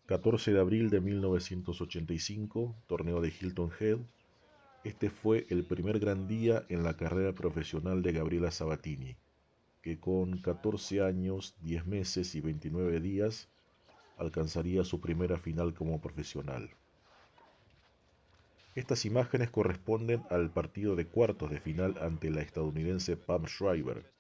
14 de abril de 1985, torneo de Hilton Head. Este fue el primer gran día en la carrera profesional de Gabriela Sabatini, que con 14 años, 10 meses y 29 días alcanzaría su primera final como profesional. Estas imágenes corresponden al partido de cuartos de final ante la estadounidense Pam Shriver.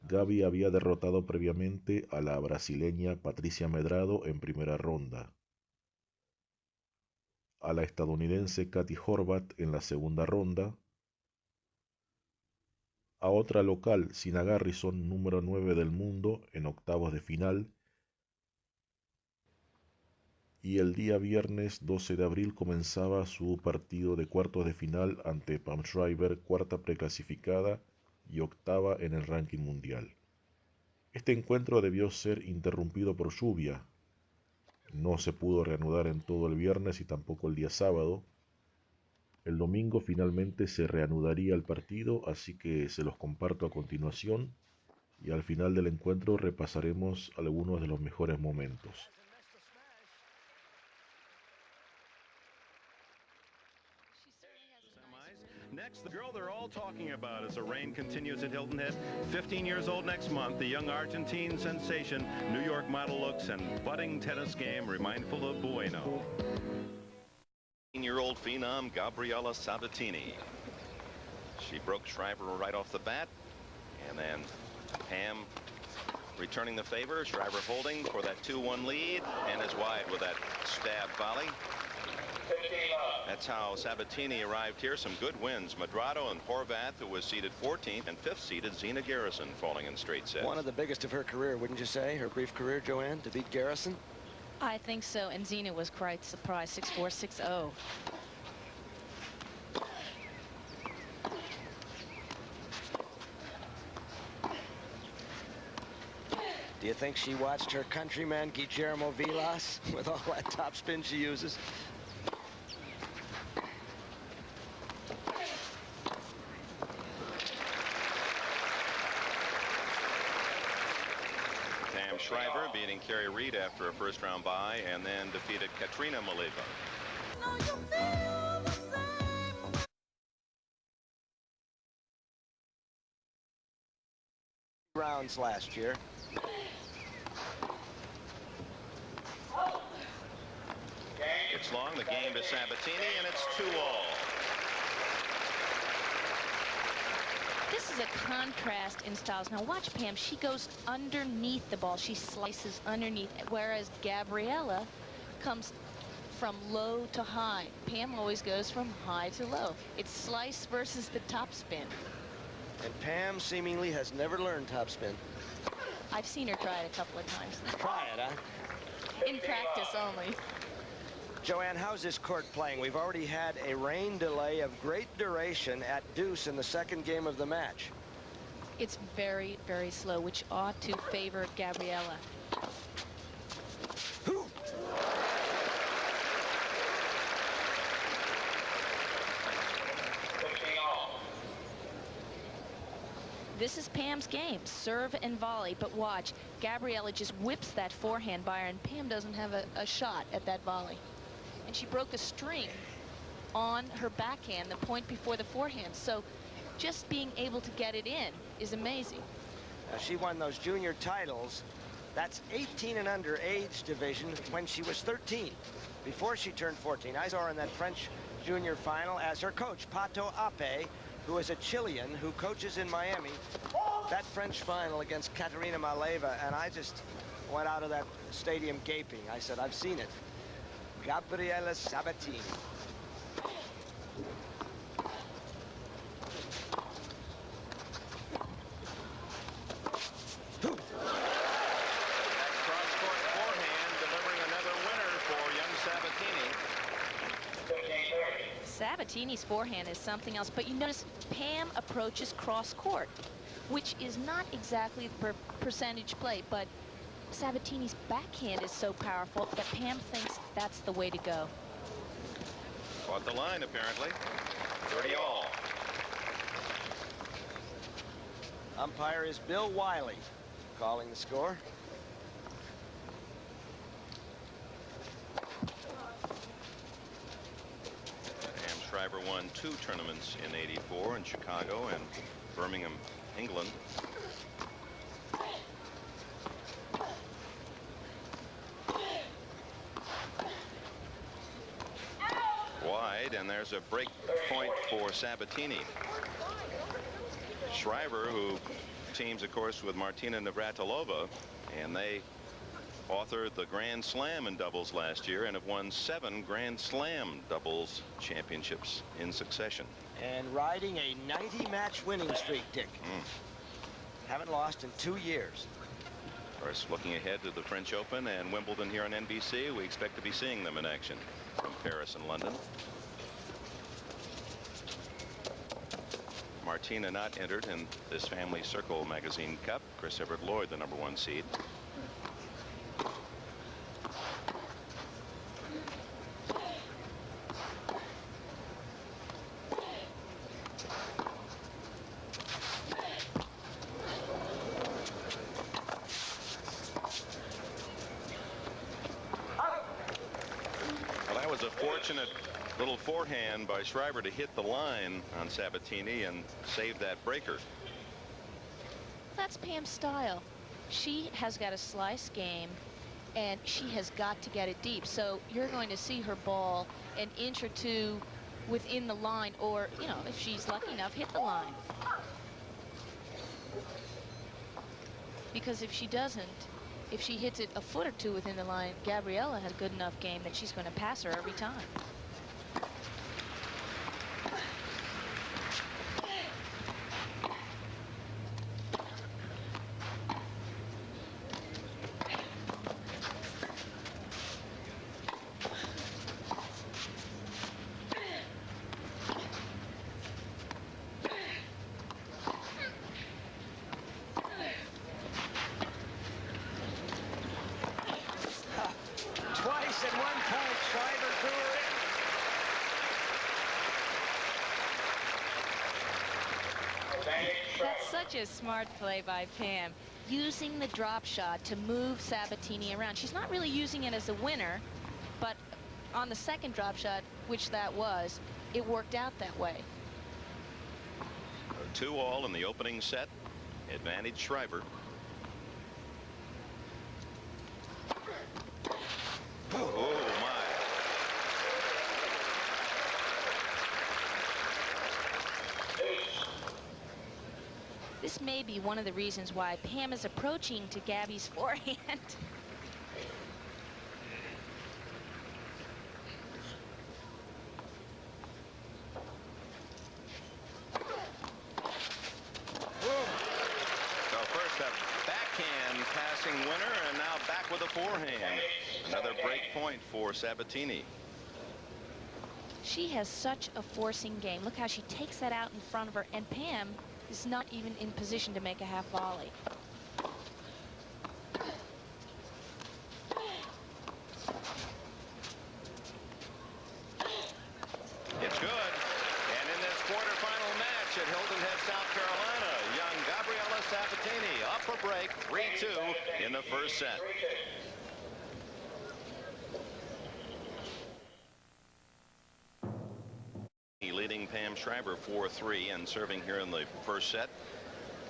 Gaby había derrotado previamente a la brasileña Patricia Medrado en primera ronda, a la estadounidense Katy Horvath en la segunda ronda, a otra local, Sina Garrison, número 9 del mundo, en octavos de final, y el día viernes 12 de abril comenzaba su partido de cuartos de final ante Pam Shriver, cuarta preclasificada y octava en el ranking mundial. Este encuentro debió ser interrumpido por lluvia. No se pudo reanudar en todo el viernes y tampoco el día sábado. El domingo finalmente se reanudaría el partido, así que se los comparto a continuación y al final del encuentro repasaremos algunos de los mejores momentos. Next, the girl they're all talking about as the reign continues at Hilton Head. 15 years old next month, the young Argentine sensation, New York model looks, and budding tennis game remindful of Bueno. 18-year-old phenom Gabriela Sabatini. She broke Shriver right off the bat, and then Pam returning the favor. Shriver holding for that 2-1 lead, and is wide with that stab volley. That's how Sabatini arrived here. Some good wins. Medrado and Horvath, who was seeded 14th, and 5th seeded Zina Garrison, falling in straight sets. One of the biggest of her career, wouldn't you say? Her brief career, Joanne, to beat Garrison? I think so, and Zina was quite surprised, 6-4, 6-0. Do you think she watched her countryman, Guillermo Vilas, with all that topspin she uses? Pam Shriver beating Carrie Reed after a first-round bye, and then defeated Katrina Maliva. Rounds last year. It's long, the game to Sabatini, and it's 2-all. This is a contrast in styles. Now watch Pam. She goes underneath the ball. She slices underneath, whereas Gabriela comes from low to high. Pam always goes from high to low. It's slice versus the topspin. And Pam seemingly has never learned topspin. I've seen her try it a couple of times. Try it, huh? In practice only. Joanne, how's this court playing? We've already had a rain delay of great duration at deuce in the second game of the match. It's very, very slow, which ought to favor Gabriela. This is Pam's game, serve and volley, but watch, Gabriela just whips that forehand by her, and Pam doesn't have a shot at that volley. And she broke a string on her backhand the point before the forehand, so just being able to get it in is amazing. Now, she won those junior titles. That's 18 and under age division when she was 13, before she turned 14. I saw her in that French junior final as her coach, Pato Ape, who is a Chilean who coaches in Miami. That French final against Katerina Malieva, and I just went out of that stadium gaping. I said, I've seen it. Gabriela Sabatini. Cross-court forehand delivering another winner for young Sabatini. Sabatini's forehand is something else, but you notice Pam approaches cross-court, which is not exactly the percentage play, but Sabatini's backhand is so powerful that Pam thinks that's the way to go. Caught the line, apparently. 30-all. Umpire is Bill Wiley calling the score. won 2 tournaments in '84 in Chicago and Birmingham, England. Wide, and there's a break point for Sabatini. Shriver, who teams, of course, with Martina Navratilova, and they authored the Grand Slam in doubles last year and have won 7 Grand Slam doubles championships in succession. And riding a 90-match winning streak, Dick. Haven't lost in 2 years. Of course, looking ahead to the French Open and Wimbledon here on NBC, we expect to be seeing them in action from Paris and London. Martina not entered in this Family Circle Magazine Cup. Chris Everett Lloyd, the #1 seed. Well, that was a fortunate little forehand by Shriver to hit the line on Sabatini and save that breaker. That's Pam's style. She has got a slice game, and she has got to get it deep. So you're going to see her ball an inch or two within the line, or, you know, if she's lucky enough, hit the line. Because if she doesn't, if she hits it a foot or two within the line, Gabriela has a good enough game that she's going to pass her every time. Twice at one point, Shriver drew her in. That's such a smart play by Pam, using the drop shot to move Sabatini around. She's not really using it as a winner, but on the second drop shot, which that was, it worked out that way. 2-all in the opening set. Advantage Shriver. Oh my. This may be one of the reasons why Pam is approaching to Gabby's forehand. So first a backhand passing winner, and now back with a forehand. Another break point for Sabatini. She has such a forcing game. Look how she takes that out in front of her, and Pam is not even in position to make a half volley. It's good. And in this quarterfinal match at Hilton Head, South Carolina, young Gabriela Sabatini up a break, 3-2 in the first set. Leading Pam Shriver 4-3 and serving here in the first set.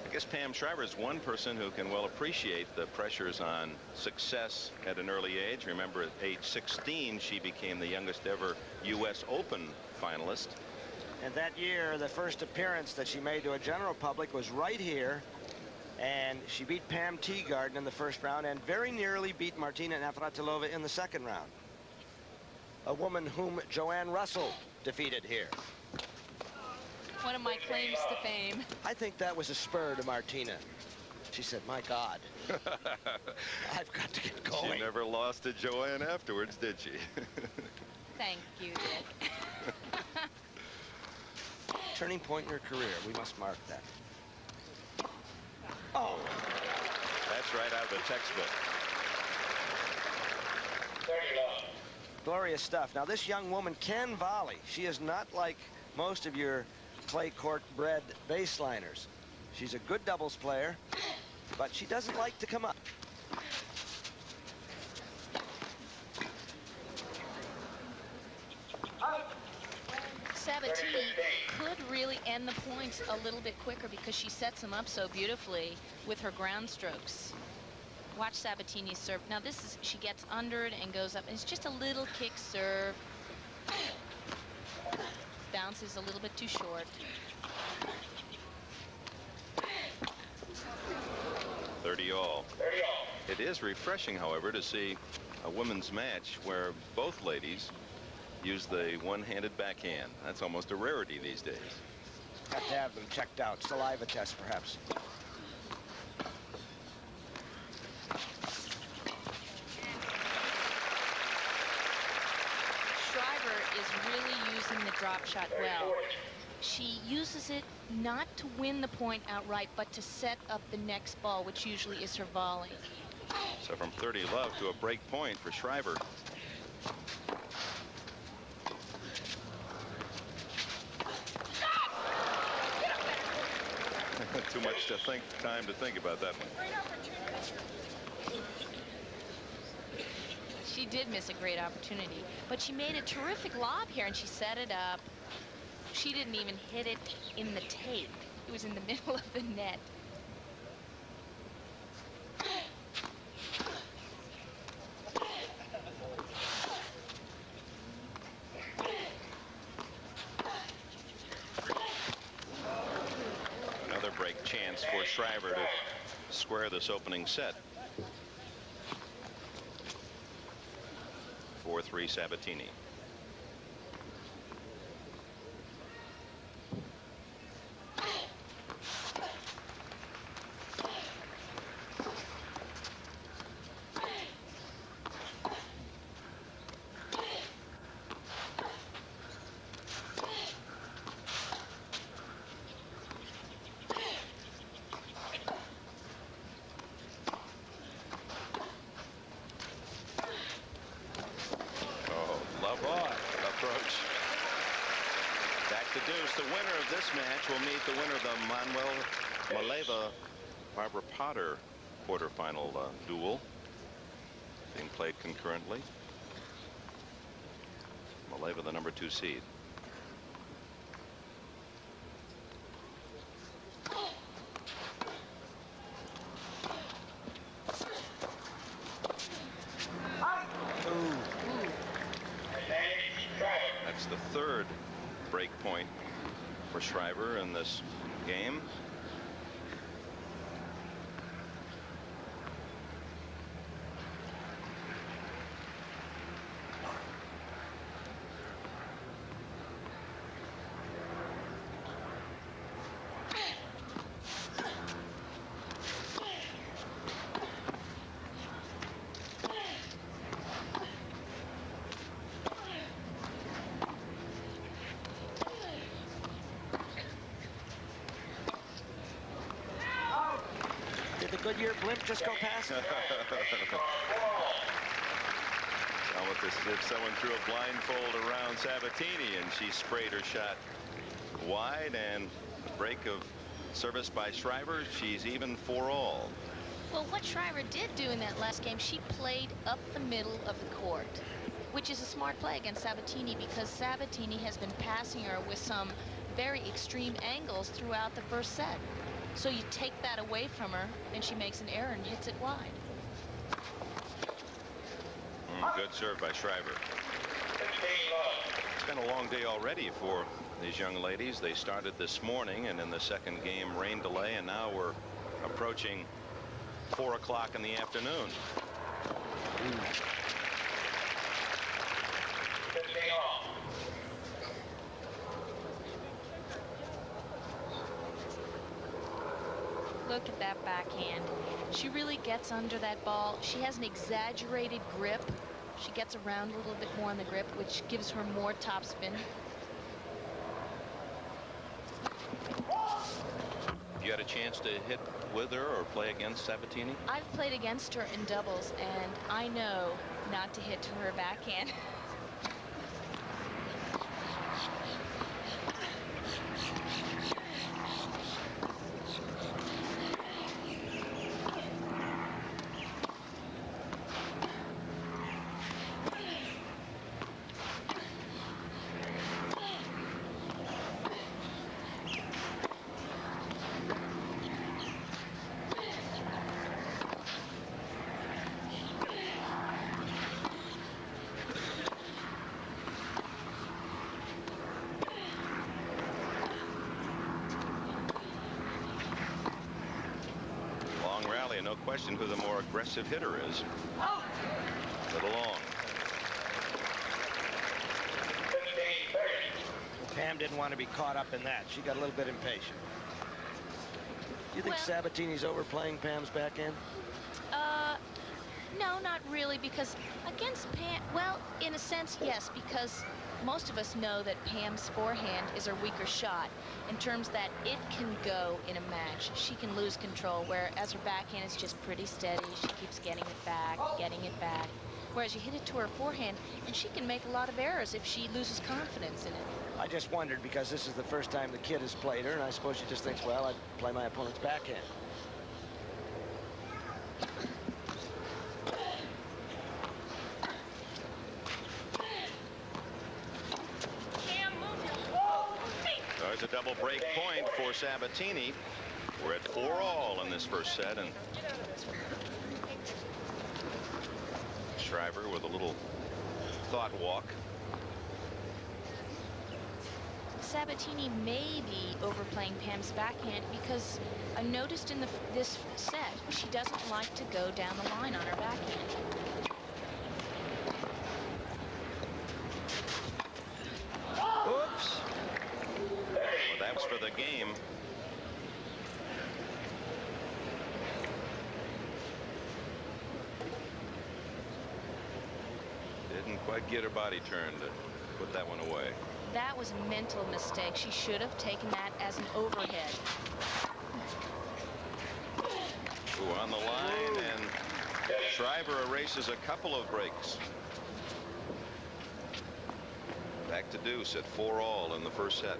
I guess Pam Shriver is one person who can well appreciate the pressures on success at an early age. Remember, at age 16, she became the youngest ever U.S. Open finalist. And that year, the first appearance that she made to a general public was right here. And she beat Pam Teagarden in the first round and very nearly beat Martina Navratilova in the second round. A woman whom Joanne Russell defeated here. One of my claims to fame. I think that was a spur to Martina. She said, my God, I've got to get going. She never lost to Joanne afterwards, did she? Thank you, Dick. Turning point in her career. We must mark that. Oh. That's right out of the textbook. Glorious stuff. Now, this young woman can volley. She is not like most of your clay court bred baseliners. She's a good doubles player, but she doesn't like to come up. Sabatini could really end the points a little bit quicker because she sets them up so beautifully with her ground strokes. Watch Sabatini's serve. Now this is, she gets under it and goes up, and it's just a little kick serve. Bounces a little bit too short. 30 all. It is refreshing, however, to see a women's match where both ladies use the one-handed backhand. That's almost a rarity these days. Have to have them checked out. Saliva test, perhaps. Shriver is really using the drop shot well. She uses it not to win the point outright, but to set up the next ball, which usually is her volley. So from 30 love to a break point for Shriver. Too much time to think about that one. She did miss a great opportunity, but she made a terrific lob here, and she set it up. She didn't even hit it in the tape. It was in the middle of the net. Another break chance for Shriver to square this opening set. 4-3 Sabatini. The winner of this match will meet the winner of the Manuel Maleva-Barbara Potter quarterfinal duel being played concurrently. Maleva, the number 2 seed. That's the third break point for Shriver in this game. Goodyear blimp just go past? Almost as if someone threw a blindfold around Sabatini and she sprayed her shot wide, and the break of service by Shriver. She's even 4 all. Well, what Shriver did do in that last game, she played up the middle of the court, which is a smart play against Sabatini because Sabatini has been passing her with some very extreme angles throughout the first set. So you take that away from her, and she makes an error and hits it wide. Good serve by Shriver. It's been a long day already for these young ladies. They started this morning, and in the second game, rain delay, and now we're approaching 4 o'clock in the afternoon. Look at that backhand. She really gets under that ball. She has an exaggerated grip. She gets around a little bit more in the grip, which gives her more topspin. You had a chance to hit with her or play against Sabatini? I've played against her in doubles, and I know not to hit to her backhand. question who the more aggressive hitter is. A little long. Pam didn't want to be caught up in that. She got a little bit impatient. Do you think Sabatini's overplaying Pam's backhand? No, not really, because against Pam, well, in a sense, yes, because most of us know that Pam's forehand is her weaker shot in terms that it can go in a match. She can lose control, whereas her backhand is just pretty steady. She keeps getting it back, Whereas you hit it to her forehand, and she can make a lot of errors if she loses confidence in it. I just wondered because this is the first time the kid has played her, and I suppose she just thinks, well, I'd play my opponent's backhand. There's a double break point for Sabatini. We're at 4-all in this first set, and Shriver with a little thought walk. Sabatini may be overplaying Pam's backhand because I noticed in this set she doesn't like to go down the line on her backhand. Oops. Well, that was for the game. Didn't quite get her body turned to put that one away. That was a mental mistake. She should have taken that as an overhead. Ooh, on the line, and Shriver erases a couple of breaks. Back to deuce at 4-all in the first set.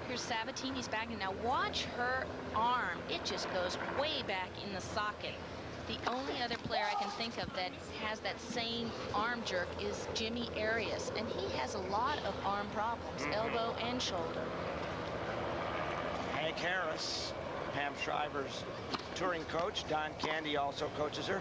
Here's Sabatini's backhand. Now watch her arm. It just goes way back in the socket. The only other player I can think of that has that same arm jerk is Jimmy Arias, and he has a lot of arm problems, elbow and shoulder. Hank Harris, Pam Shriver's touring coach. Don Candy also coaches her.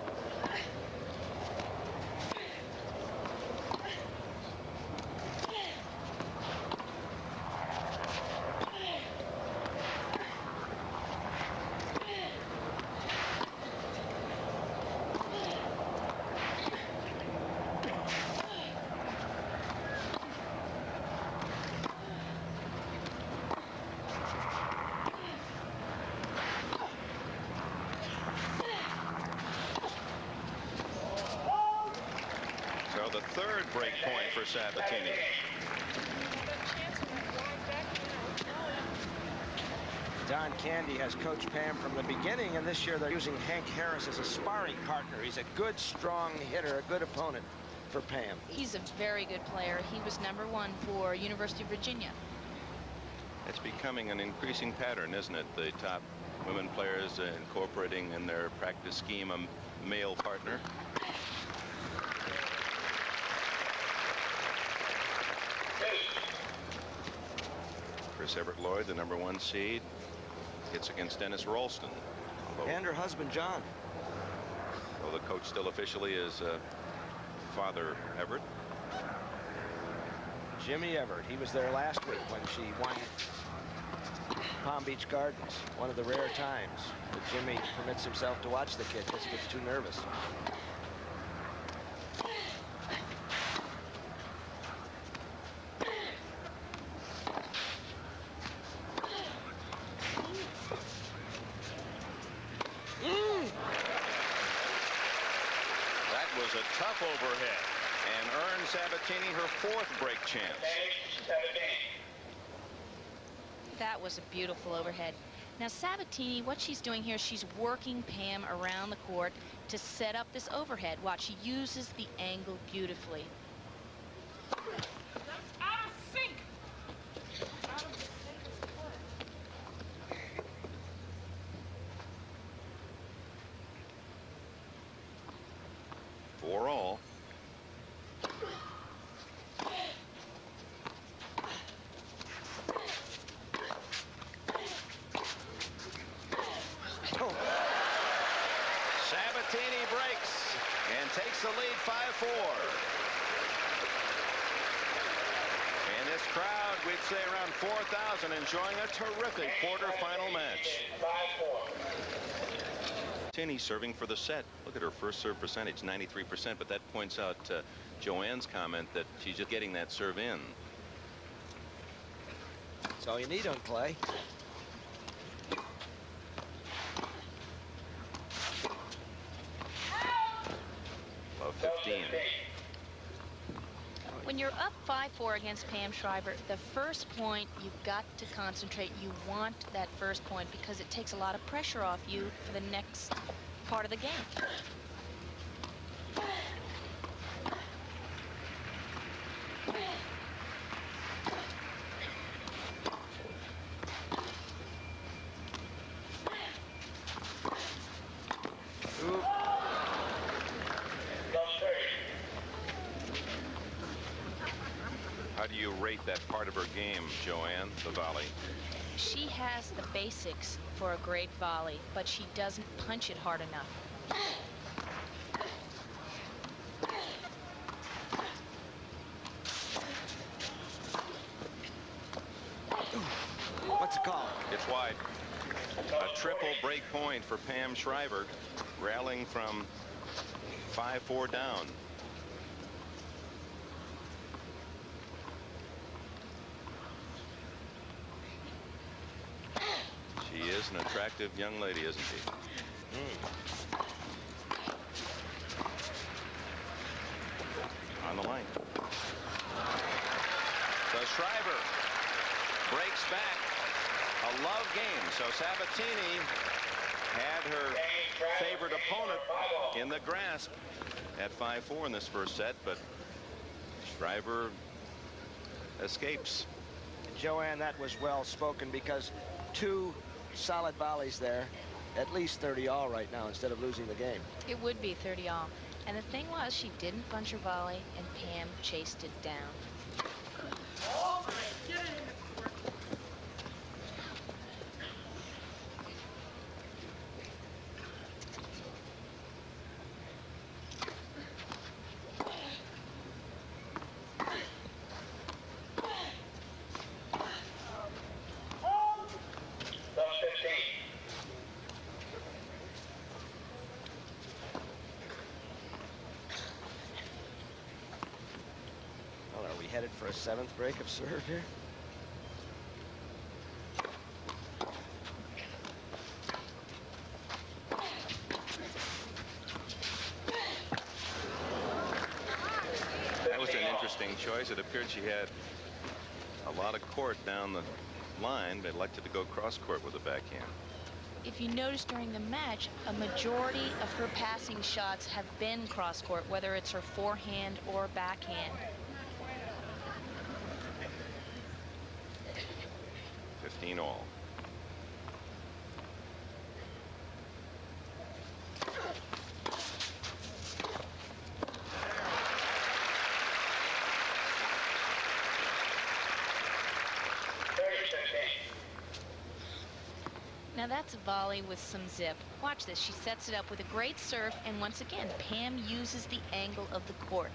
So the third break point for Sabatini. Don Candy has coached Pam from the beginning, and this year they're using Hank Harris as a sparring partner. He's a good, strong hitter, a good opponent for Pam. He's a very good player. He was #1 for University of Virginia. It's becoming an increasing pattern, isn't it? The top women players incorporating in their practice scheme a male partner. Chris Everett Lloyd, the #1 seed, hits against Dennis Ralston. And her husband, John. Well, the coach still officially is Father Everett. Jimmy Everett. He was there last week when she won Palm Beach Gardens. One of the rare times that Jimmy permits himself to watch the kid because he gets too nervous. That was a tough overhead and earned Sabatini her 4th break chance. That was a beautiful overhead. Now Sabatini, what she's doing here, she's working Pam around the court to set up this overhead. Watch, she uses the angle beautifully. Out of sync. Out of the sync of the court. 4-all. Sabatini breaks and takes the lead 5-4. And this crowd, we'd say around 4,000, enjoying a terrific quarterfinal match. Sabatini serving for the set. Look at her first serve percentage, 93%, but that points out Joanne's comment that she's just getting that serve in. That's all you need on clay. Of 15. When you're up 5-4 against Pam Shriver, the first point, you've got to concentrate. You want that first point because it takes a lot of pressure off you for the next part of the game. How do you rate that part of her game, Joanne, the volley? She has the basics for a great volley, but she doesn't punch it hard enough. What's the call? It's wide. A triple break point for Pam Shriver, rallying from 5-4 down. She is an attractive young lady, isn't she? On the line. So Shriver breaks back. A love game. So Sabatini had her favorite opponent in the grasp at 5-4 in this first set, but Shriver escapes. Joanne, that was well spoken because 2 solid volleys there. At least 30 all right now instead of losing the game. It would be 30 all. And the thing was, she didn't punch her volley, and Pam chased it down. Well, are we headed for a 7th break of serve here? That was an interesting choice. It appeared she had a lot of court down the line, but elected to go cross court with a backhand. If you notice during the match, a majority of her passing shots have been cross court, whether it's her forehand or backhand. 15 all. Now that's a volley with some zip. Watch this. She sets it up with a great serve, and once again, Pam uses the angle of the court.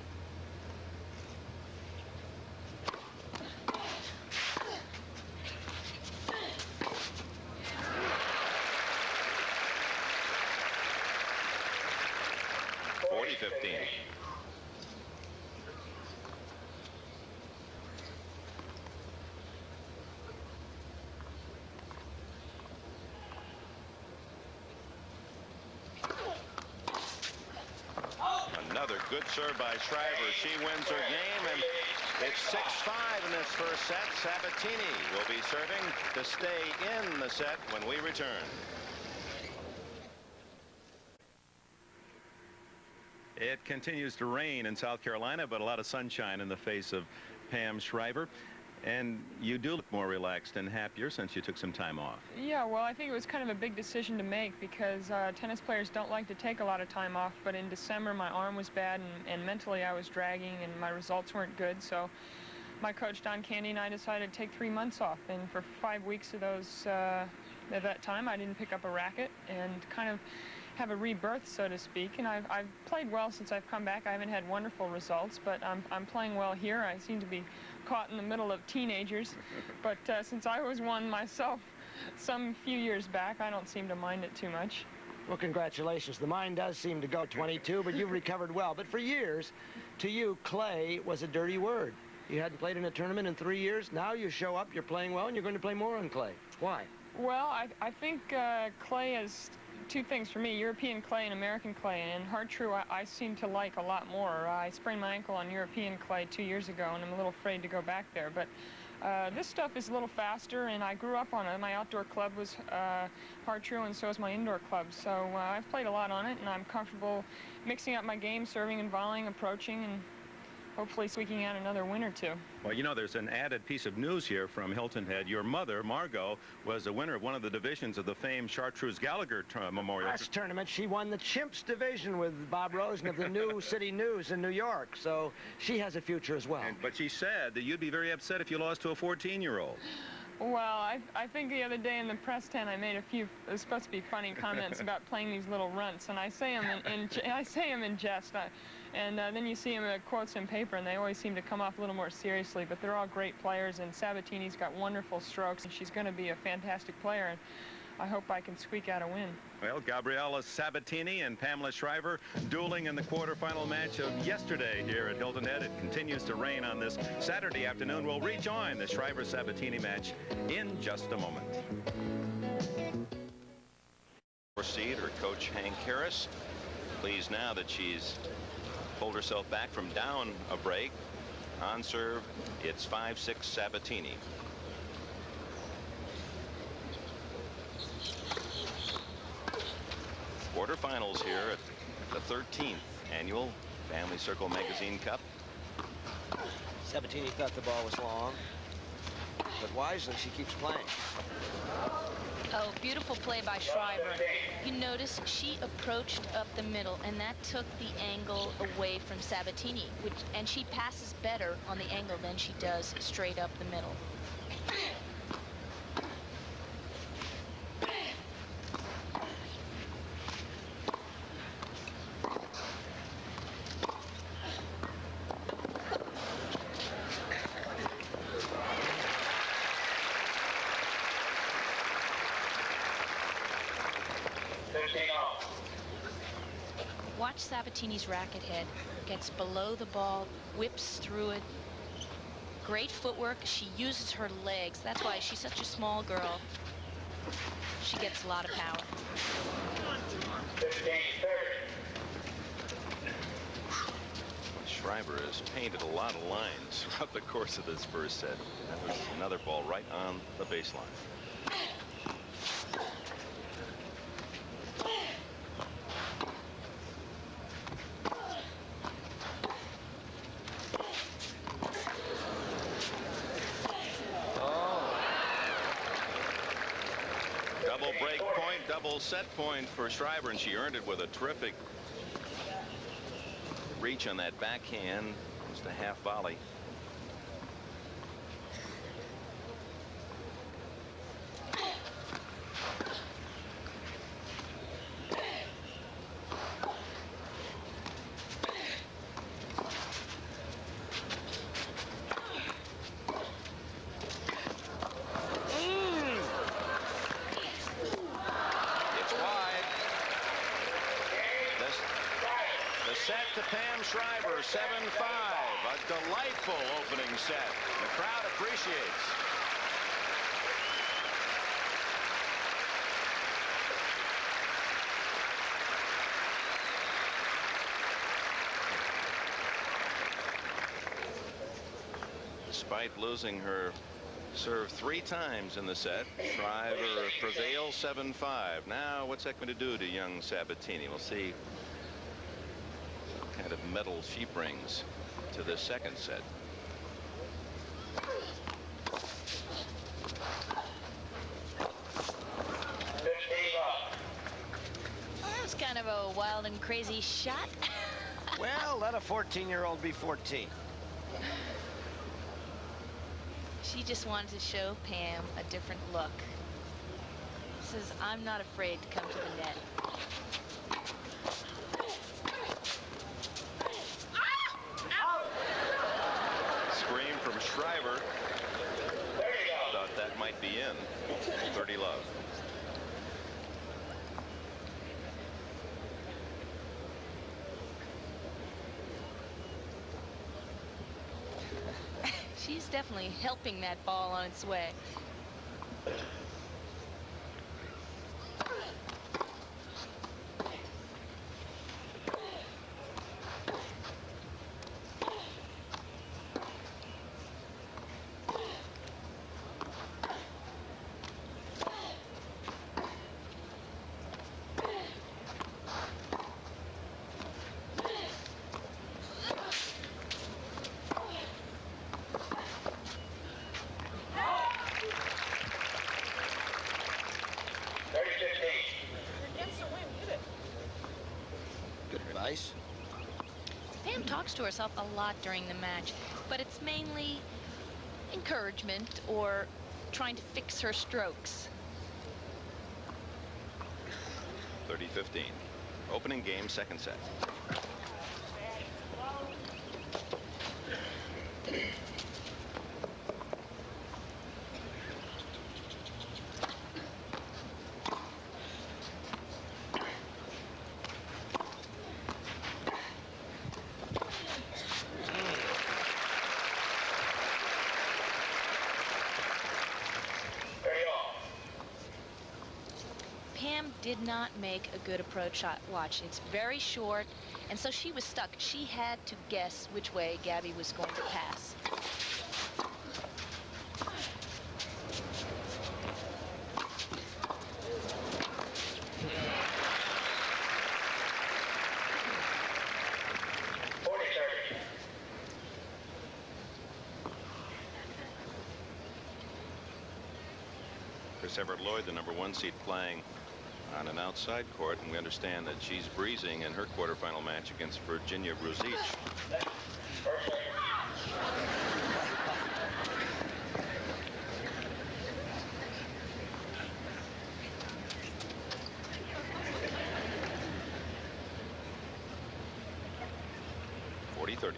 Another good serve by Shriver. She wins her game, and it's 6-5 in this first set. Sabatini will be serving to stay in the set when we return. It continues to rain in South Carolina, but a lot of sunshine in the face of Pam Shriver. And you do look more relaxed and happier since you took some time off. Yeah, well, I think it was kind of a big decision to make because tennis players don't like to take a lot of time off. But in December, my arm was bad, and mentally I was dragging, and my results weren't good. So my coach, Don Candy, and I decided to take 3 months off. And for 5 weeks of those, at that time, I didn't pick up a racket and kind of have a rebirth, so to speak. And I've played well since I've come back. I haven't had wonderful results, but I'm playing well here. I seem to be caught in the middle of teenagers, but since I was one myself some few years back, I don't seem to mind it too much. Well, congratulations. The mind does seem to go 22, but you've recovered well. But for years, to you, clay was a dirty word. You hadn't played in a tournament in 3 years. Now you show up, you're playing well, and you're going to play more on clay. Why? Well, I think clay is two things for me, European clay and American clay. And hard true, I seem to like a lot more. I sprained my ankle on European clay 2 years ago, and I'm a little afraid to go back there. But this stuff is a little faster, and I grew up on it. My outdoor club was hard true, and so is my indoor club. So I've played a lot on it, and I'm comfortable mixing up my game, serving and volleying, approaching, and hopefully squeaking out another win or two. Well, you know, there's an added piece of news here from Hilton Head. Your mother, Margot, was a winner of one of the divisions of the famed Chartreuse Gallagher Memorial. Last tournament, she won the Chimps division with Bob Rosen of the New City News in New York. So she has a future as well. But she said that you'd be very upset if you lost to a 14-year-old. Well, I think the other day in the press tent I made a few, it was supposed to be funny comments about playing these little runts, and I say them in jest. And then you see them quotes in paper, and they always seem to come off a little more seriously. But they're all great players, and Sabatini's got wonderful strokes, and she's going to be a fantastic player. And I hope I can squeak out a win. Well, Gabriela Sabatini and Pamela Shriver dueling in the quarterfinal match of yesterday here at Hilton Head. It continues to rain on this Saturday afternoon. We'll rejoin the Shriver-Sabatini match in just a moment. Seed, her coach Hank Harris, pleased now that she's pulled herself back from down a break. On serve, it's 5-6 Sabatini. Quarterfinals here at the 13th annual Family Circle Magazine Cup. Sabatini thought the ball was long, but wisely she keeps playing. Oh, beautiful play by Shriver. You notice she approached up the middle, and that took the angle away from Sabatini, and she passes better on the angle than she does straight up the middle. Watch Sabatini's racket head. Gets below the ball, whips through it. Great footwork. She uses her legs. That's why she's such a small girl. She gets a lot of power. Shriver has painted a lot of lines throughout the course of this first set. That was another ball right on the baseline. Double break point, double set point for Shriver, and she earned it with a terrific reach on that backhand. Just a half volley. Set to Pam Shriver, 7-5. A delightful opening set. The crowd appreciates. Despite losing her serve 3 times in the set, Shriver prevails 7-5. Now, what's that going to do to young Sabatini? We'll see kind of metal she brings to the second set. That was kind of a wild and crazy shot. Well, let a 14-year-old be 14. She just wanted to show Pam a different look. Says, I'm not afraid to come to the net. Shriver thought that might be in. 30 love. she's definitely helping that ball on its way. Good advice. Pam talks to herself a lot during the match, but it's mainly encouragement or trying to fix her strokes. 30-15. Opening game, second set. Pam did not make a good approach shot. Watch, it's very short, and so she was stuck. She had to guess which way Gabby was going to pass. Chris Everett-Lloyd, the #1 seed, playing on an outside court, and we understand that she's breezing in her quarterfinal match against Virginia Bruzic. .40-30.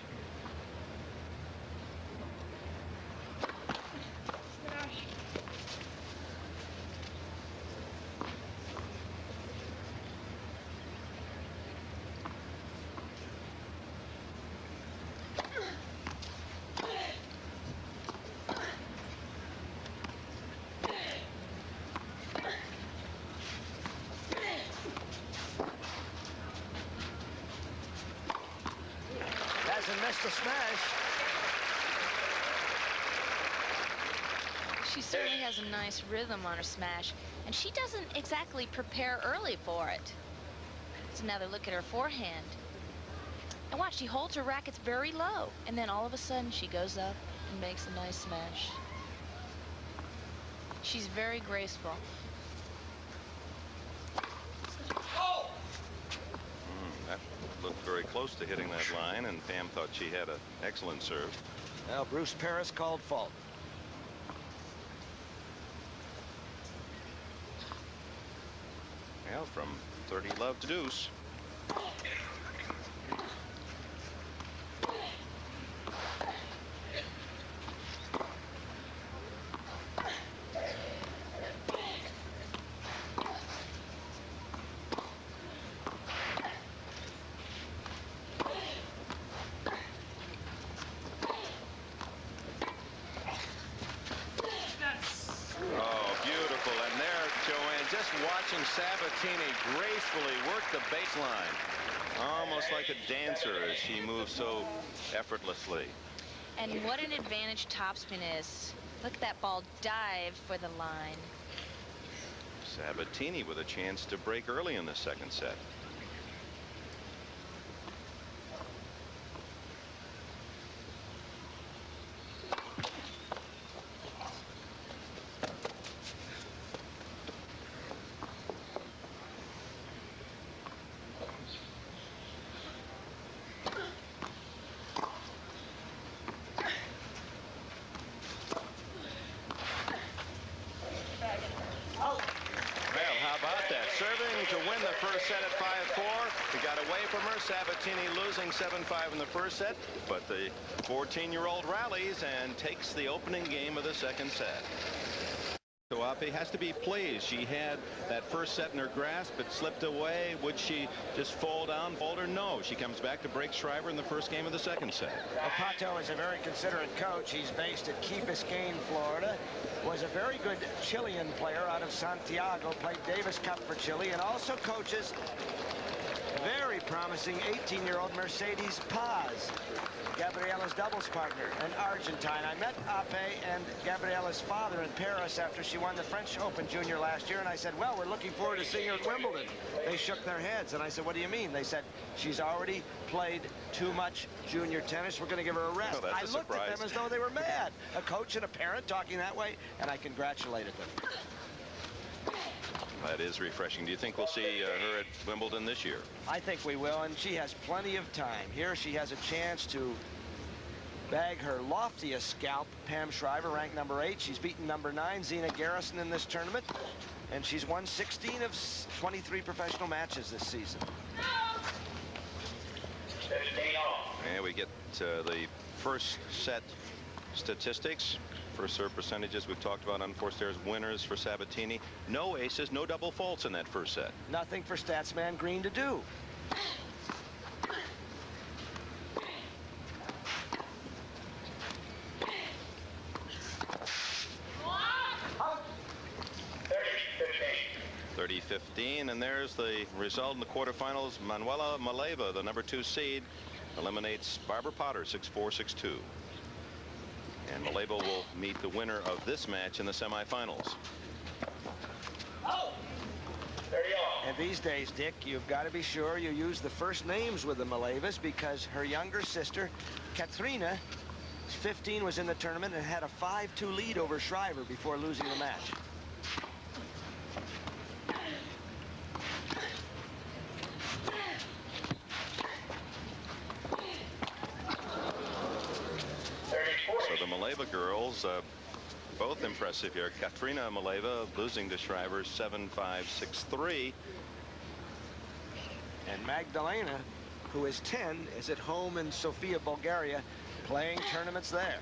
Hasn't missed a smash. She certainly has a nice rhythm on her smash, and she doesn't exactly prepare early for it. It's another look at her forehand. And watch, she holds her rackets very low, and then all of a sudden she goes up and makes a nice smash. She's very graceful. That looked very close to hitting that line, and Pam thought she had an excellent serve. Now Bruce Paris called fault. Well, from 30 love to deuce. Watching Sabatini gracefully work the baseline, almost like a dancer as she moves so effortlessly. And what an advantage topspin is. Look at that ball dive for the line. Sabatini with a chance to break early in the second set. To win the first set at 5-4. He got away from her. Sabatini losing 7-5 in the first set, but the 14-year-old rallies and takes the opening game of the second set. Ape has to be pleased. She had that first set in her grasp. It slipped away. Would she just fall down, falter? No. She comes back to break Shriver in the first game of the second set. Well, Pato is a very considerate coach. He's based at Key Biscayne, Florida. Was a very good Chilean player out of Santiago. Played Davis Cup for Chile and also coaches very promising 18-year-old Mercedes Paz, Gabriela's doubles partner, an Argentine. I met Ape and Gabriela's father in Paris after she won the French Open Junior last year, and I said, well, we're looking forward to seeing her at Wimbledon. They shook their heads, and I said, what do you mean? They said, she's already played too much junior tennis. We're going to give her a rest. Oh, I looked at them as though they were mad. A coach and a parent talking that way, and I congratulated them. That is refreshing. Do you think we'll see her at Wimbledon this year? I think we will, and she has plenty of time. Here she has a chance to bag her loftiest scalp, Pam Shriver, ranked number 8. She's beaten number 9, Zina Garrison, in this tournament, and she's won 16 of 23 professional matches this season. And we get the first set statistics. First serve percentages we've talked about. Unforced errors winners for Sabatini. No aces, no double faults in that first set. Nothing for Statsman Green to do. (30-15), and there's the result in the quarterfinals. Manuela Maleva, the number 2 seed, eliminates Barbara Potter 6-4, 6-2. And Maleva will meet the winner of this match in the semifinals. And these days, Dick, you've got to be sure you use the first names with the Malevas, because her younger sister, Katrina, 15, was in the tournament and had a 5-2 lead over Shriver before losing the match. So the Maleva girls, both impressive here. Katrina Maleva losing to Shriver 7-5, 6-3. And Magdalena, who is 10, is at home in Sofia, Bulgaria, playing tournaments there.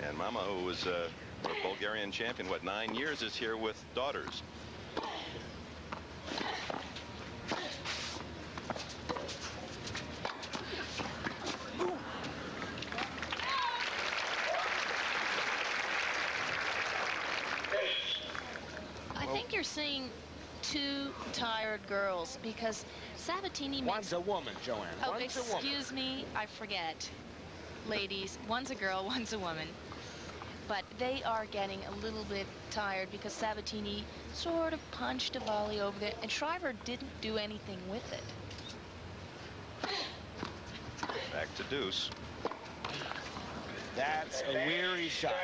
And Mama, who was a Bulgarian champion, what, 9 years, is here with daughters. I think you're seeing two tired girls, because Sabatini makes... One's a woman, Joanne. Oh, One's a woman. excuse me, I forget. Ladies, one's a girl, one's a woman. But they are getting a little bit tired because Sabatini sort of punched a volley over there, and Shriver didn't do anything with it. Back to deuce. That's a weary shot.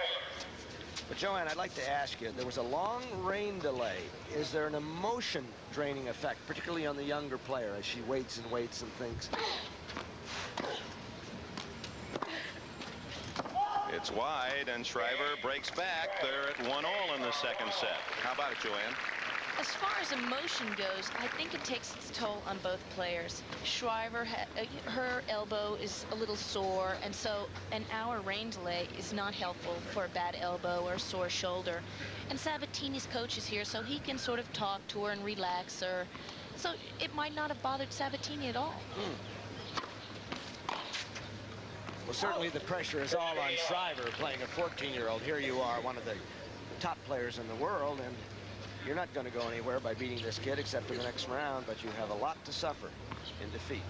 But Joanne, I'd like to ask you, there was a long rain delay. Is there an emotion draining effect, particularly on the younger player, as she waits and waits and thinks? It's wide, and Shriver breaks back. They're at 1-all in the second set. How about it, Joanne? As far as emotion goes, I think it takes its toll on both players. Shriver, her elbow is a little sore, and so an hour rain delay is not helpful for a bad elbow or a sore shoulder. And Sabatini's coach is here, so he can sort of talk to her and relax her. So it might not have bothered Sabatini at all. Well, certainly the pressure is all on Shriver, playing a 14-year-old. Here you are, one of the top players in the world, and you're not going to go anywhere by beating this kid except for the next round, but you have a lot to suffer in defeat.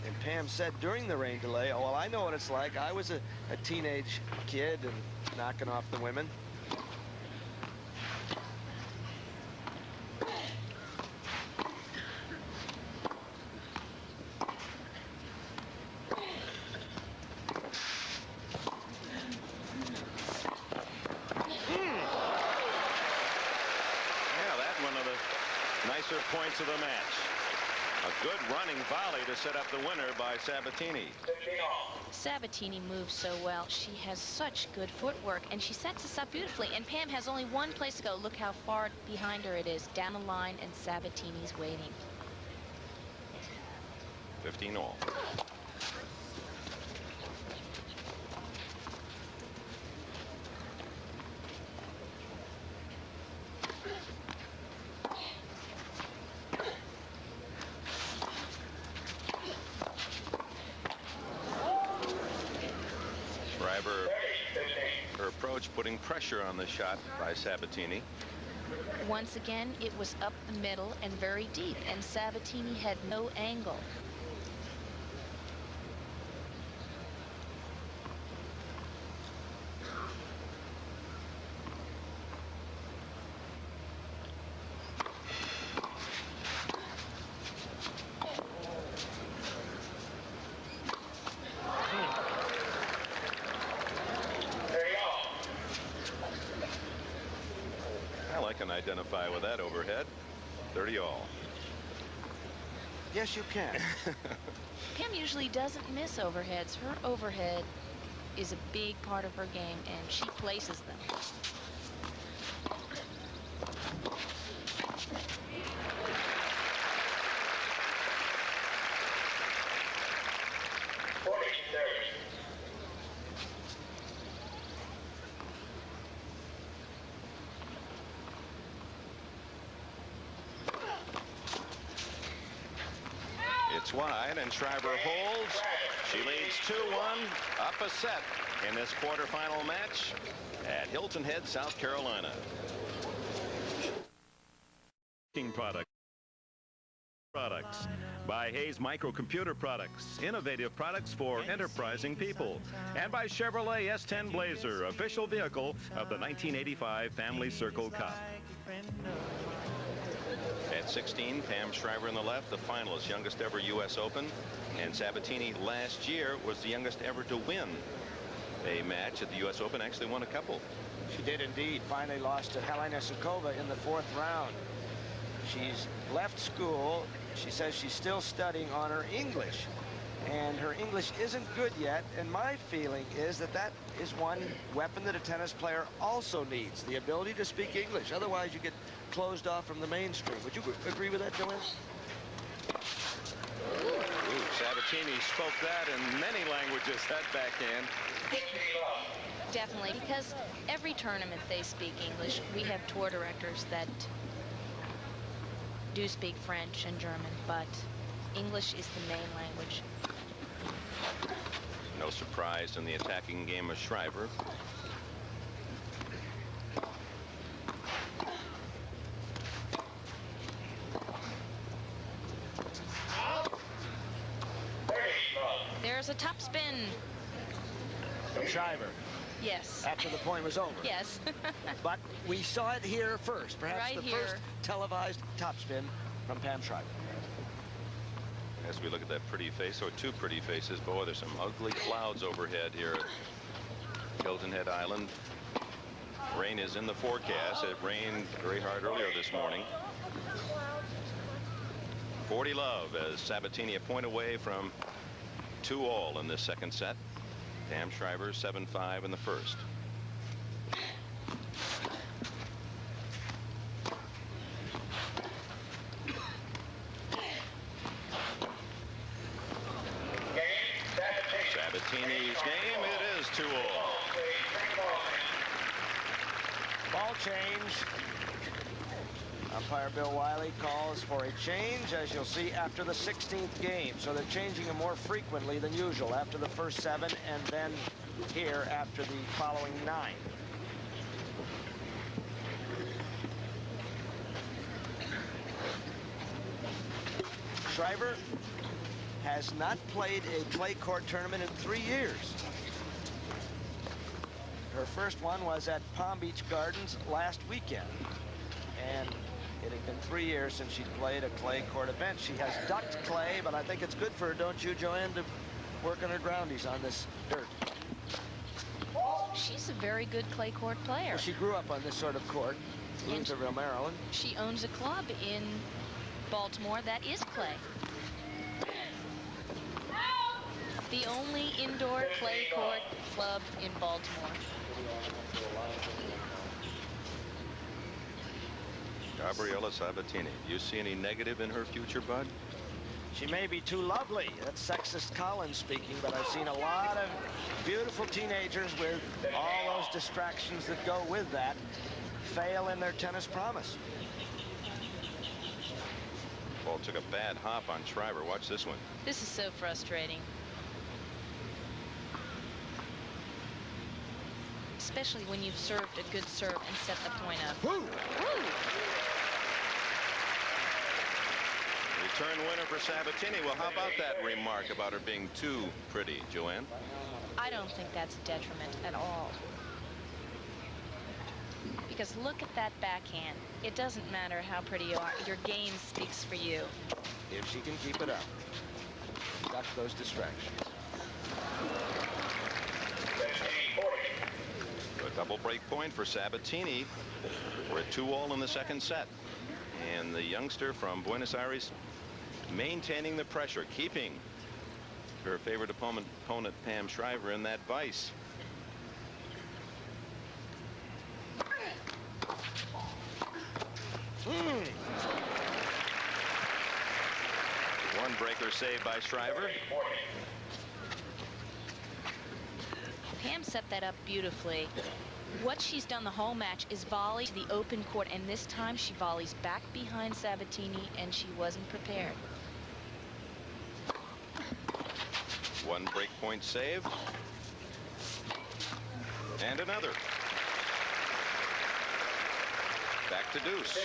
And Pam said during the rain delay, oh, well, I know what it's like. I was a teenage kid and knocking off the women. Points of the match. A good running volley to set up the winner by Sabatini. Sabatini moves so well. She has such good footwork, and she sets us up beautifully. And Pam has only one place to go. Look how far behind her it is. Down the line, and Sabatini's waiting. 15-all. George putting pressure on the shot by Sabatini. Once again, it was up the middle and very deep, and Sabatini had no angle. Identify with that overhead. 30 all. Yes, you can. Pam usually doesn't miss overheads. Her overhead is a big part of her game, and she places them. It's wide, and Shriver holds. She leads 2-1, up a set in this quarterfinal match at Hilton Head, South Carolina. Products by Hayes Microcomputer Products, innovative products for enterprising people, and by Chevrolet S10 Blazer, official vehicle of the 1985 Family Circle Cup. At 16, Pam Shriver in the left, the finalist, youngest ever U.S. Open, and Sabatini last year was the youngest ever to win a match at the U.S. Open. Actually won a couple. She did indeed. Finally lost to Helena Sukova in the 4th round. She's left school. She says she's still studying on her English, and her English isn't good yet, and my feeling is that that is one weapon that a tennis player also needs, the ability to speak English. Otherwise you get closed off from the mainstream. Would you agree with that, Joanne? Sabatini spoke that in many languages, that backhand. Definitely, because every tournament they speak English. We have tour directors that do speak French and German, but English is the main language. No surprise in the attacking game of Shriver. There's a top spin. From Shriver. Yes. After the point was over. Yes. But we saw it here first. Perhaps right the here. first televised topspin from Pam Shriver. As we look at that pretty face, or two pretty faces, boy, there's some ugly clouds overhead here at Hilton Head Island. Rain is in the forecast. It rained very hard earlier this morning. 40 love as Sabatini a point away from 2-all in this second set. Pam Shriver 7-5 in the first. Sabatini's game, it is 2-all. Ball change. Umpire Bill Wiley calls for a change, as you'll see, after the 16th game. So they're changing them more frequently than usual, after the first 7 and then here after the following 9. Shriver has not played a clay court tournament in 3 years. Her first one was at Palm Beach Gardens last weekend, and it had been 3 years since she'd played a clay court event. She has ducked clay, but I think it's good for her, don't you, Joanne, to work on her groundies on this dirt. She's a very good clay court player. Well, she grew up on this sort of court, Louisville, Maryland. She owns a club in Baltimore that is clay. The only indoor clay court club in Baltimore. Gabriela Sabatini. Do you see any negative in her future, Bud? She may be too lovely. That's sexist Collins speaking, but I've seen a lot of beautiful teenagers with all those distractions that go with that fail in their tennis promise. Ball took a bad hop on Shriver. Watch this one. This is so frustrating. especially when you've served a good serve and set the point up. Woo! Woo! Return winner for Sabatini. Well, how about that remark about her being too pretty, Joanne? I don't think that's a detriment at all. Because look at that backhand. It doesn't matter how pretty you are. Your game speaks for you. If she can keep it up. Duck those distractions. A double break point for Sabatini. We're at 2-all in the second set. And the youngster from Buenos Aires maintaining the pressure, keeping her favorite opponent Pam Shriver in that vice. One breaker saved by Shriver. Pam set that up beautifully. What she's done the whole match is volley to the open court, and this time she volleys back behind Sabatini, and she wasn't prepared. One break point save. And another. Back to deuce.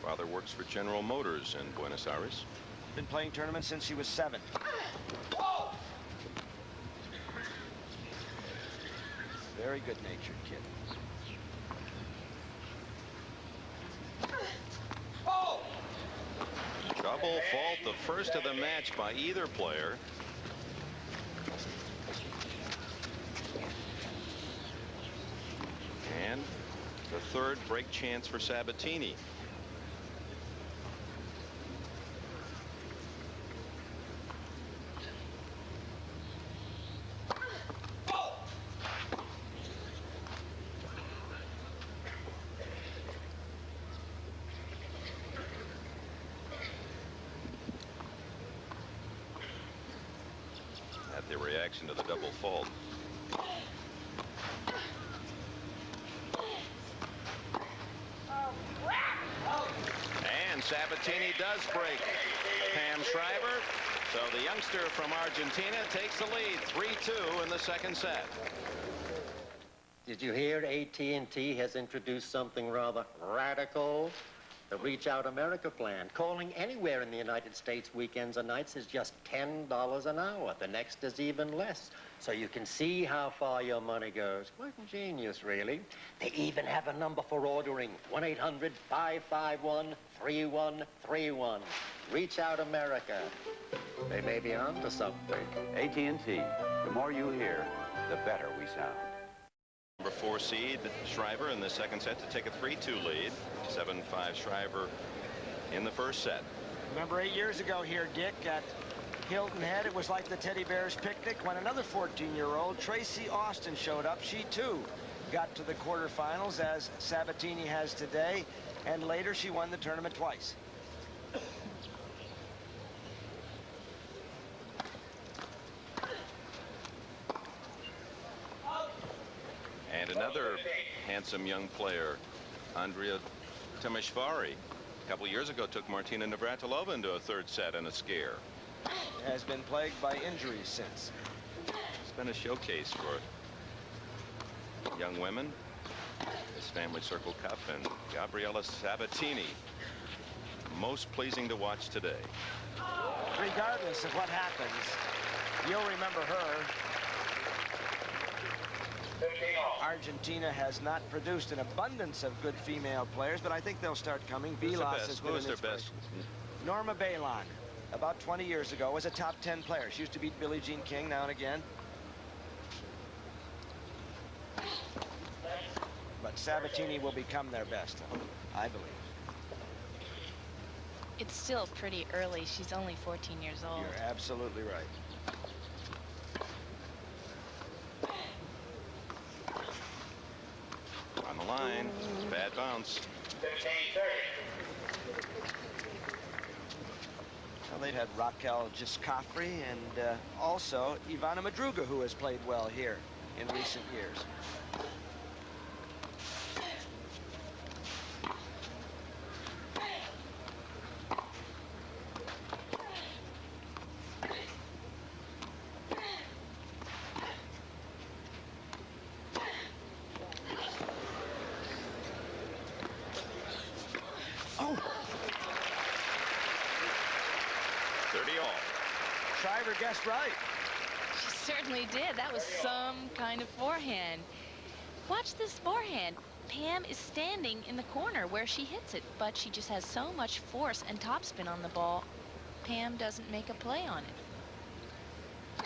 Father works for General Motors in Buenos Aires. Been playing tournaments since she was 7. Very good-natured kid. Double fault, the first of the match by either player. And the third break chance for Sabatini. The reaction to the double fault. And Sabatini does break Pam Shriver. So the youngster from Argentina takes the lead 3-2 in the second set. Did you hear AT&T has introduced something rather radical? The Reach Out America plan. Calling anywhere in the United States weekends and nights is just $10 an hour. The next is even less. So you can see how far your money goes. Quite ingenious, really. They even have a number for ordering. 1-800-551-3131. Reach Out America. They may be onto something. AT&T. The more you hear, the better we sound. Number 4 seed Shriver in the second set to take a 3-2 lead. 7-5 Shriver in the first set. Remember 8 years ago here, Dick, at Hilton Head, it was like the Teddy Bears picnic when another 14-year-old, Tracy Austin, showed up. She, too, got to the quarterfinals, as Sabatini has today, and later she won the tournament twice. And another handsome young player, Andrea Temeshvari, a couple years ago took Martina Navratilova into a third set and a scare. Has been plagued by injuries since. It's been a showcase for young women. This Family Circle Cup, and Gabriela Sabatini, most pleasing to watch today. Regardless of what happens, you'll remember her. Argentina has not produced an abundance of good female players, but I think they'll start coming. Vilas has been an inspiration. Norma Balon, about 20 years ago, was a top 10 player. She used to beat Billie Jean King now and again. But Sabatini will become their best, I believe. It's still pretty early. She's only 14 years old. You're absolutely right. On the line, bad bounce. Well, they'd had Raquel Giscafri and also Ivana Madruga, who has played well here in recent years. Shriver guessed right. She certainly did. That was some kind of forehand. Watch this forehand. Pam is standing in the corner where she hits it, but she just has so much force and topspin on the ball. Pam doesn't make a play on it.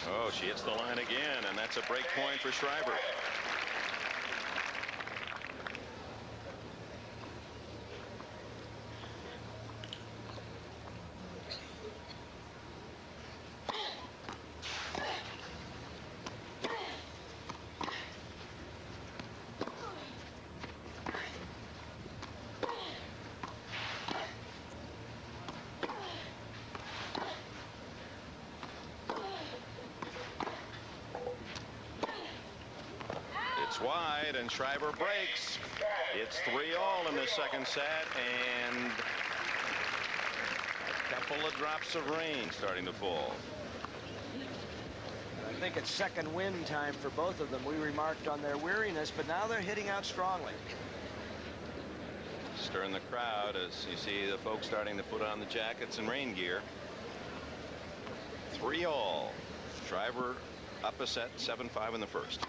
Oh, she hits the line again, and that's a break point for Shriver. Wide, and Shriver breaks. It's 3-all in the second set, and a couple of drops of rain starting to fall. I think it's second wind time for both of them. We remarked on their weariness, but now they're hitting out strongly. Stirring the crowd as you see the folks starting to put on the jackets and rain gear. 3-all. Shriver up a set, 7-5 in the first.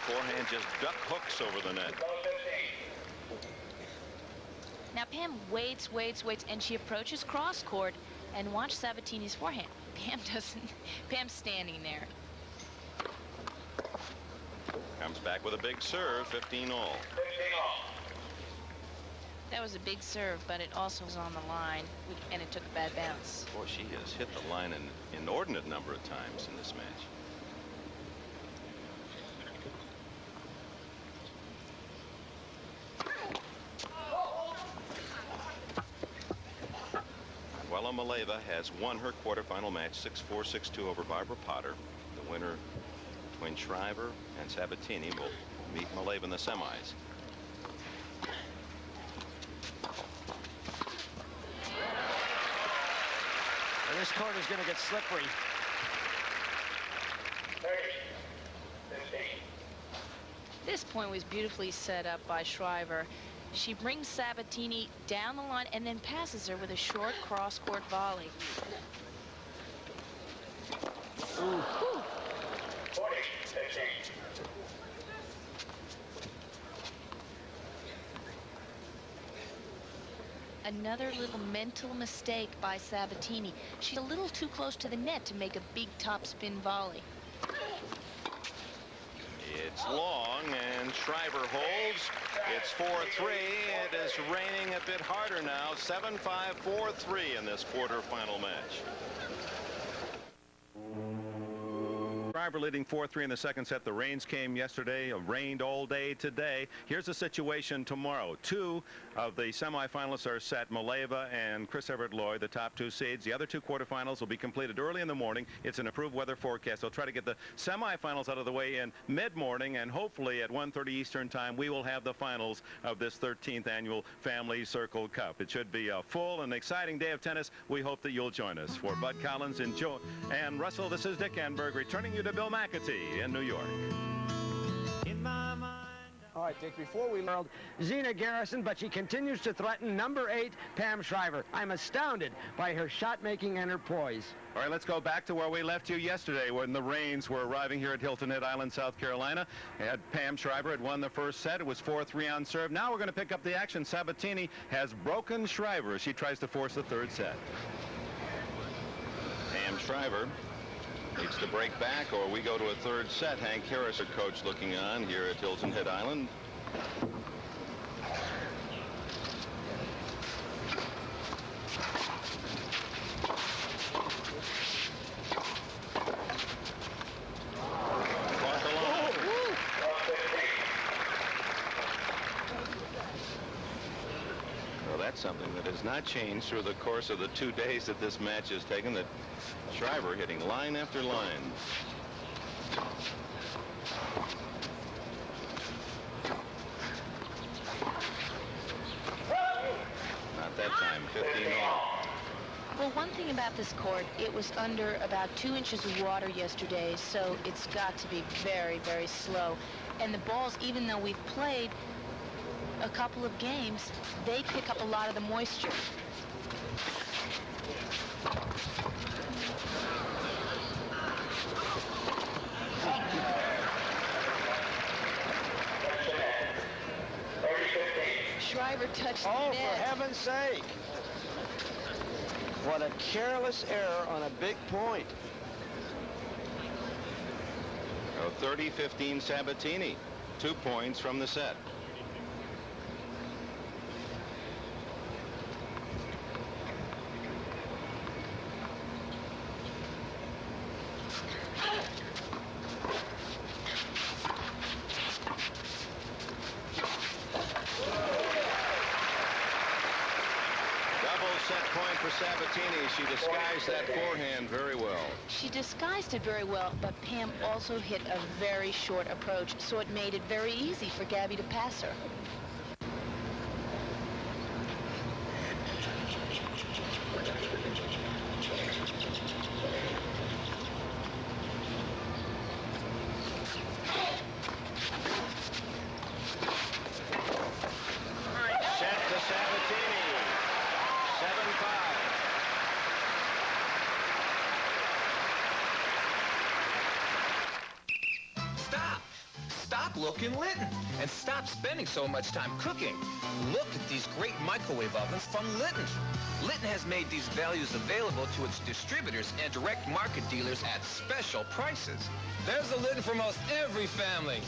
Forehand just duck hooks over the net. Now Pam waits, and she approaches cross court, and watch Sabatini's forehand. Pam doesn't. Pam's standing there. Comes back with a big serve, 15-all. That was a big serve, but it also was on the line, and it took a bad bounce. Boy, she has hit the line an inordinate number of times in this match. Maleva has won her quarterfinal match 6-4, 6-2 over Barbara Potter. The winner between Shriver and Sabatini will meet Maleva in the semis. And this court is going to get slippery. This point was beautifully set up by Shriver. She brings Sabatini down the line and then passes her with a short cross-court volley. Ooh. Another little mental mistake by Sabatini. She's a little too close to the net to make a big topspin volley. It's long, and Shriver holds. It's 4-3. It is raining a bit harder now. 7-5, 4-3 in this quarterfinal match. Shriver leading 4-3 in the second set. The rains came yesterday. It rained all day today. Here's the situation tomorrow. Two of the semifinalists are set, Maleva and Chris Evert-Lloyd, the top two seeds. The other two quarterfinals will be completed early in the morning. It's an improved weather forecast. They'll try to get the semifinals out of the way in mid-morning, and hopefully at 1:30 Eastern time we will have the finals of this 13th annual Family Circle Cup. It should be a full and exciting day of tennis. We hope that you'll join us. For Bud Collins and Joe and Russell, this is Dick Enberg returning you to Bill McAtee in New York. In my mind. All right, Dick, before we learned Zina Garrison, but she continues to threaten number 8, Pam Shriver. I'm astounded by her shot-making and her poise. All right, let's go back to where we left you yesterday when the rains were arriving here at Hilton Head Island, South Carolina. Pam Shriver had won the first set. It was 4-3 on serve. Now we're going to pick up the action. Sabatini has broken Shriver as she tries to force the third set. Pam Shriver needs to break back, or we go to a third set. Hank Harris, her coach, looking on here at Hilton Head Island. Caught the line. Well, that's something that has not changed through the course of the 2 days that this match has taken. That Shriver hitting line after line. Well, one thing about this court, it was under about 2 inches of water yesterday, so it's got to be very, very slow. And the balls, even though we've played a couple of games, they pick up a lot of the moisture. Shriver touched the net. Oh, for heaven's sake. What a careless error on a big point. 30-15 Sabatini. 2 points from the set. Set point for Sabatini. She disguised that forehand very well. She disguised it very well, but Pam also hit a very short approach, so it made it very easy for Gabby to pass her. Set to Sabatini. 7-5. Stop looking Litton, and stop spending so much time cooking. Look at these great microwave ovens from Litton. Litton has made these values available to its distributors and direct market dealers at special prices. There's a Litton for most every family,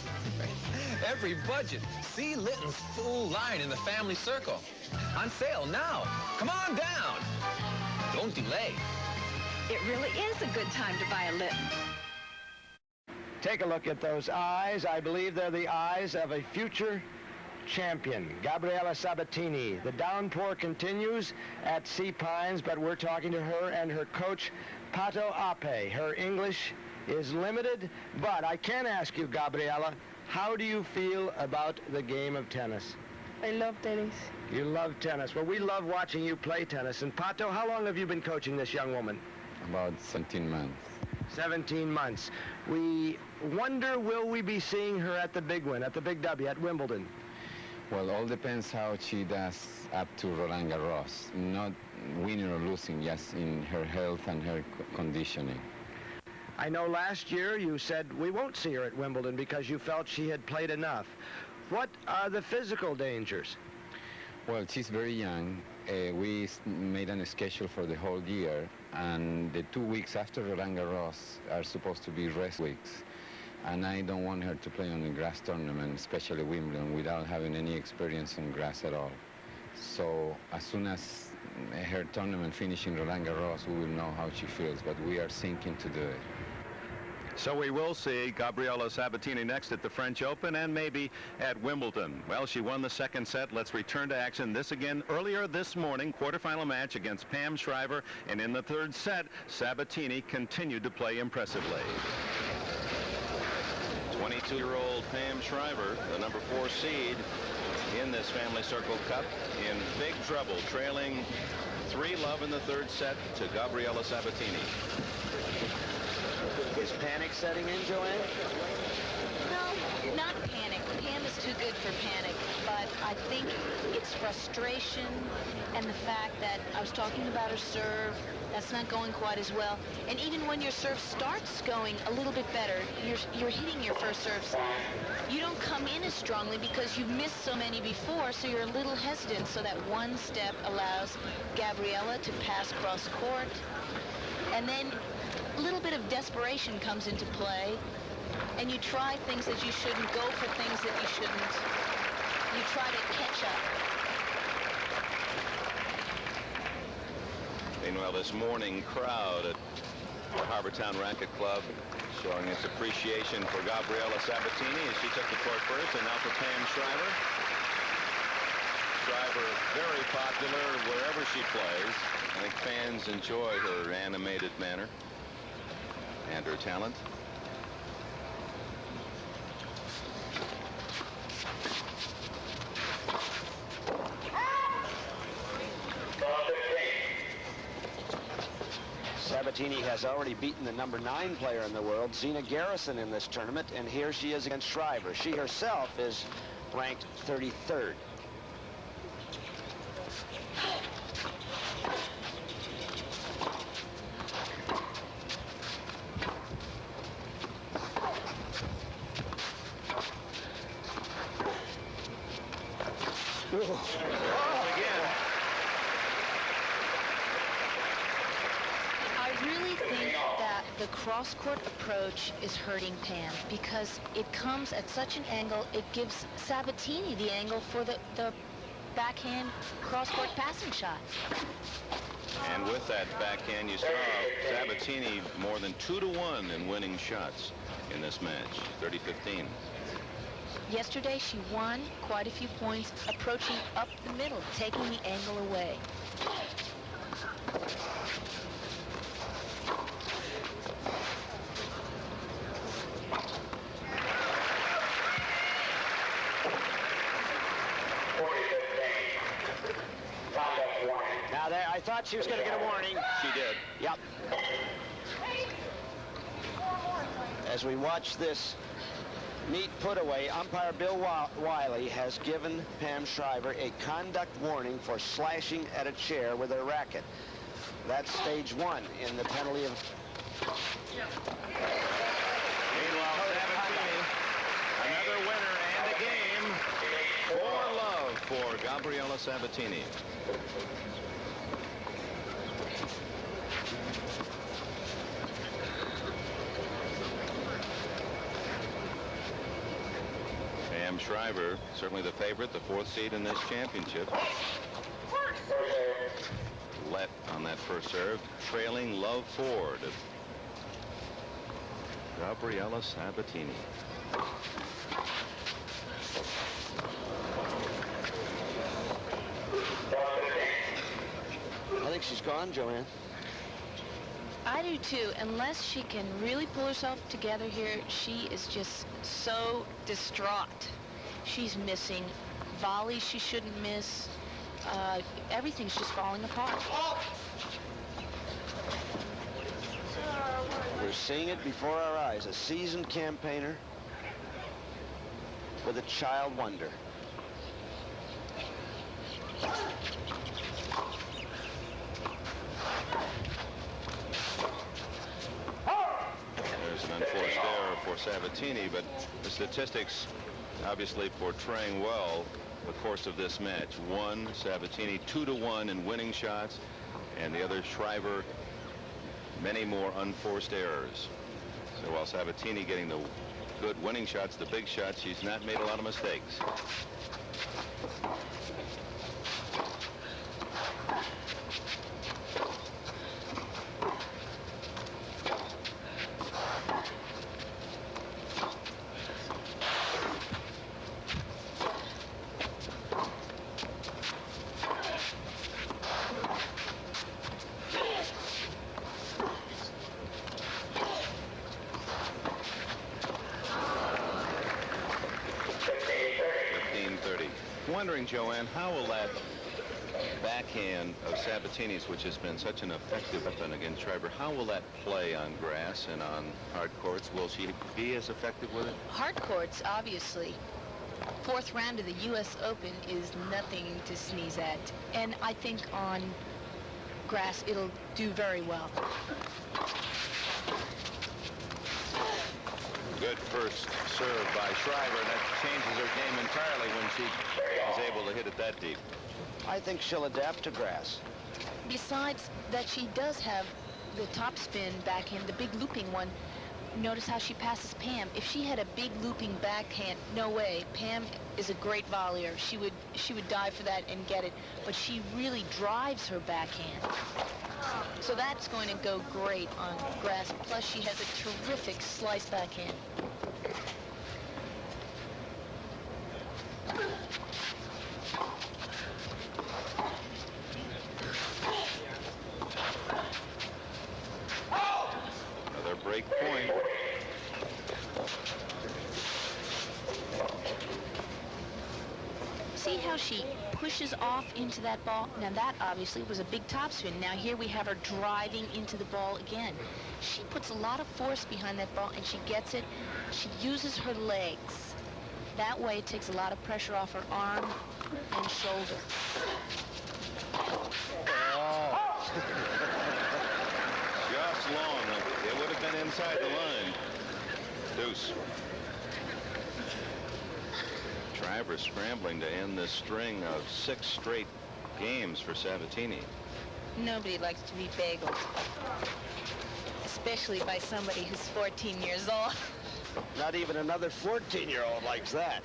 every budget. See Litton's full line in the family circle. On sale now. Come on down. Don't delay. It really is a good time to buy a Litton. Take a look at those eyes. I believe they're the eyes of a future champion, Gabriela Sabatini. The downpour continues at Sea Pines, but we're talking to her and her coach, Pato Ape. Her English is limited, but I can ask you, Gabriela, how do you feel about the game of tennis? I love tennis. You love tennis. Well, we love watching you play tennis. And Pato, how long have you been coaching this young woman? About 17 months. 17 months. We wonder, will we be seeing her at the big win, at the big W, at Wimbledon? Well, all depends how she does up to Roland Garros. Not winning or losing, yes, in her health and her conditioning. I know last year you said we won't see her at Wimbledon because you felt she had played enough. What are the physical dangers? Well, she's very young. We made a schedule for the whole year, and the 2 weeks after Roland Garros are supposed to be rest weeks. And I don't want her to play on the grass tournament, especially Wimbledon, without having any experience on grass at all. So as soon as her tournament finishing Roland Garros, we will know how she feels, but we are thinking to do it. So we will see Gabriela Sabatini next at the French Open and maybe at Wimbledon. Well, she won the second set. Let's return to action. This again earlier this morning, quarterfinal match against Pam Shriver. And in the third set, Sabatini continued to play impressively. 22-year-old Pam Shriver, the number 4 seed in this Family Circle Cup, in big trouble, trailing 3-love in the third set to Gabriela Sabatini. Is panic setting in, Joanne? No, not panic. Pam is too good for panic, but I think it's frustration and the fact that I was talking about her serve. That's not going quite as well. And even when your serve starts going a little bit better, you're hitting your first serves, you don't come in as strongly because you've missed so many before, so you're a little hesitant. So that one step allows Gabriela to pass cross court. And then a little bit of desperation comes into play, and you try things that you shouldn't, go for things that you shouldn't. You try to catch up. Meanwhile, this morning crowd at the Harbortown Racquet Club showing its appreciation for Gabriela Sabatini as she took the court first, and now for Pam Shriver. Shriver very popular wherever she plays. I think fans enjoy her animated manner and her talent. Sabatini has already beaten the #9 player in the world, Zina Garrison, in this tournament, and here she is against Shriver. She herself is ranked 33rd. I really think that the cross-court approach is hurting Pam because it comes at such an angle, it gives Sabatini the angle for the backhand cross-court passing shot. And with that backhand, you saw Sabatini more than 2-to-1 in winning shots in this match, 30-15. Yesterday, she won quite a few points, approaching up the middle, taking the angle away. Now there, I thought she was going to get a warning. She did. Yep. As we watch this neat put away, umpire Bill Wiley has given Pam Shriver a conduct warning for slashing at a chair with her racket. That's stage 1 in the penalty of... Meanwhile, Sabatini, another winner and a game. 4-love for Gabriela Sabatini. Pam Shriver, certainly the favorite, the 4th seed in this championship. Let on that first serve, trailing love forward. Gabriela Sabatini. I think she's gone, Joanne. I do too. Unless she can really pull herself together here, she is just so distraught. She's missing volleys she shouldn't miss. Everything's just falling apart. We're seeing it before our eyes. A seasoned campaigner with a child wonder. There's an unforced error for Sabatini, but the statistics obviously portraying well the course of this match. One, Sabatini 2-to-1 in winning shots, and the other, Shriver, many more unforced errors. So while Sabatini getting the good winning shots, the big shots, she's not made a lot of mistakes. Wondering, Joanne, how will that backhand of Sabatini's, which has been such an effective weapon against Shriver, how will that play on grass and on hard courts? Will she be as effective with it? Hard courts, obviously. 4th round of the U.S. Open is nothing to sneeze at. And I think on grass, it'll do very well. Good first serve by Shriver. That changes her game entirely when she is able to hit it that deep. I think she'll adapt to grass. Besides that, she does have the topspin backhand, the big looping one. Notice how she passes Pam. If she had a big looping backhand, no way. Pam is a great volleyer. She would dive for that and get it. But she really drives her backhand. So that's going to go great on grass. Plus, she has a terrific slice backhand. Another break point. See how she pushes off into that ball. Now that obviously was a big topspin. Now here we have her driving into the ball again. She puts a lot of force behind that ball, and she gets it. She uses her legs. That way it takes a lot of pressure off her arm and shoulder. Oh. Just long. It would have been inside the line. Deuce. Shriver scrambling to end this string of 6 straight games for Sabatini. Nobody likes to be bageled, especially by somebody who's 14 years old. Not even another 14-year-old likes that.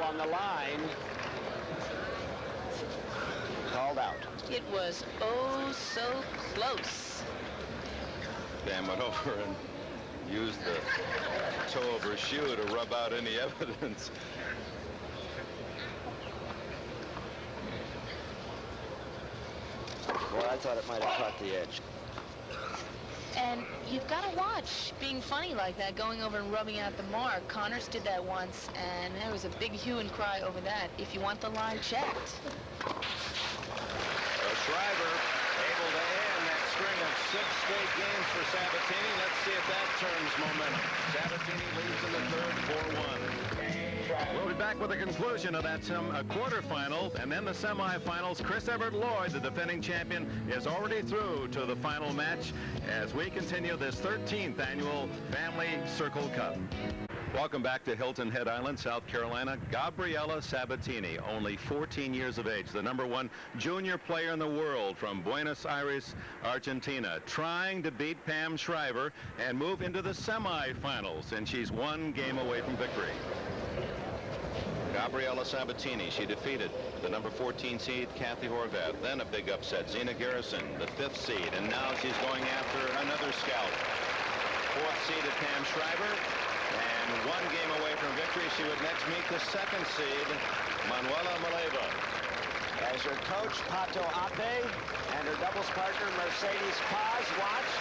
On the line, called out. It was oh so close. Pam went over and used the toe of her shoe to rub out any evidence. Well, I thought it might have caught the edge. And you've got to watch being funny like that, going over and rubbing out the mark. Connors did that once, and there was a big hue and cry over that. If you want the line checked. Shriver able to end that string of 6 straight games for Sabatini. Let's see if that turns momentum. Sabatini leads in the third 4-1. We'll be back with the conclusion of that quarterfinal and then the semifinals. Chris Evert Lloyd, the defending champion, is already through to the final match as we continue this 13th annual Family Circle Cup. Welcome back to Hilton Head Island, South Carolina. Gabriela Sabatini, only 14 years of age, the #1 junior player in the world from Buenos Aires, Argentina, trying to beat Pam Shriver and move into the semifinals, and she's 1 game away from victory. Gabriela Sabatini, she defeated the #14 seed, Kathy Horvath. Then a big upset, Zina Garrison, the 5th seed, and now she's going after another scout. 4th seeded Pam Shriver, and 1 game away from victory. She would next meet the 2nd seed, Manuela Maleva. As her coach, Pato Ape, and her doubles partner, Mercedes Paz, watch.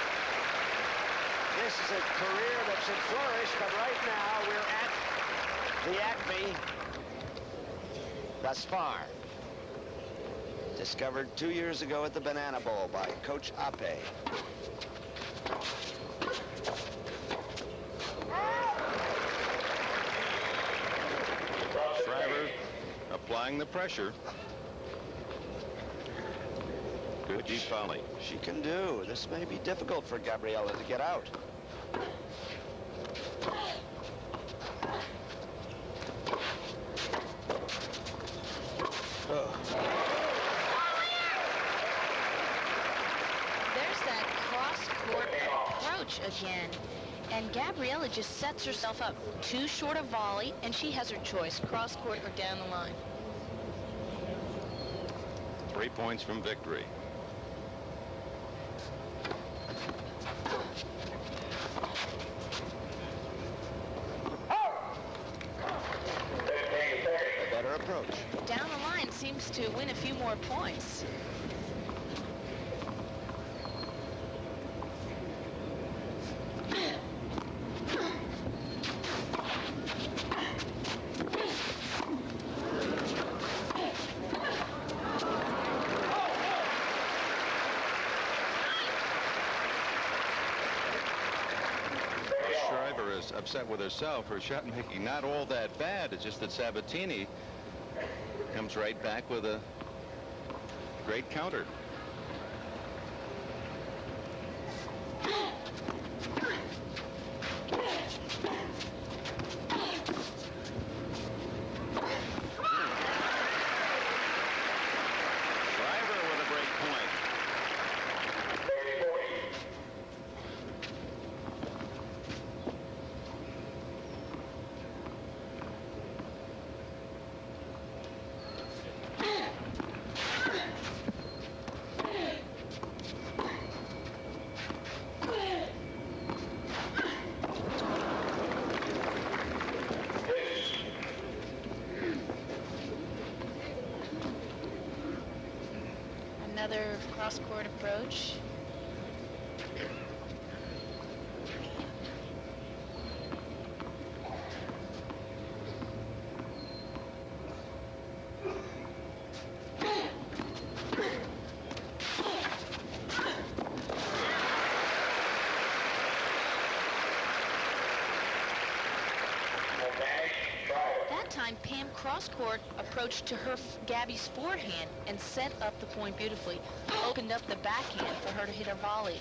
This is a career that should flourish, but right now we're at the Acme thus far. Discovered 2 years ago at the Banana Bowl by Coach Ape. Shriver applying the pressure. Good deep volley. She can do. This may be difficult for Gabriela to get out. There's that cross-court approach again. And Gabriela just sets herself up. Too short a volley, and she has her choice, cross-court or down the line. 3 points from victory. A better approach. Down the line seems to win a few more points. Upset with herself. Her shot making not all that bad. It's just that Sabatini comes right back with a great counter. Shriver with a break point. another cross-court approach. Pam cross-court approached to her Gabby's forehand and set up the point beautifully. Opened up the backhand for her to hit a volley.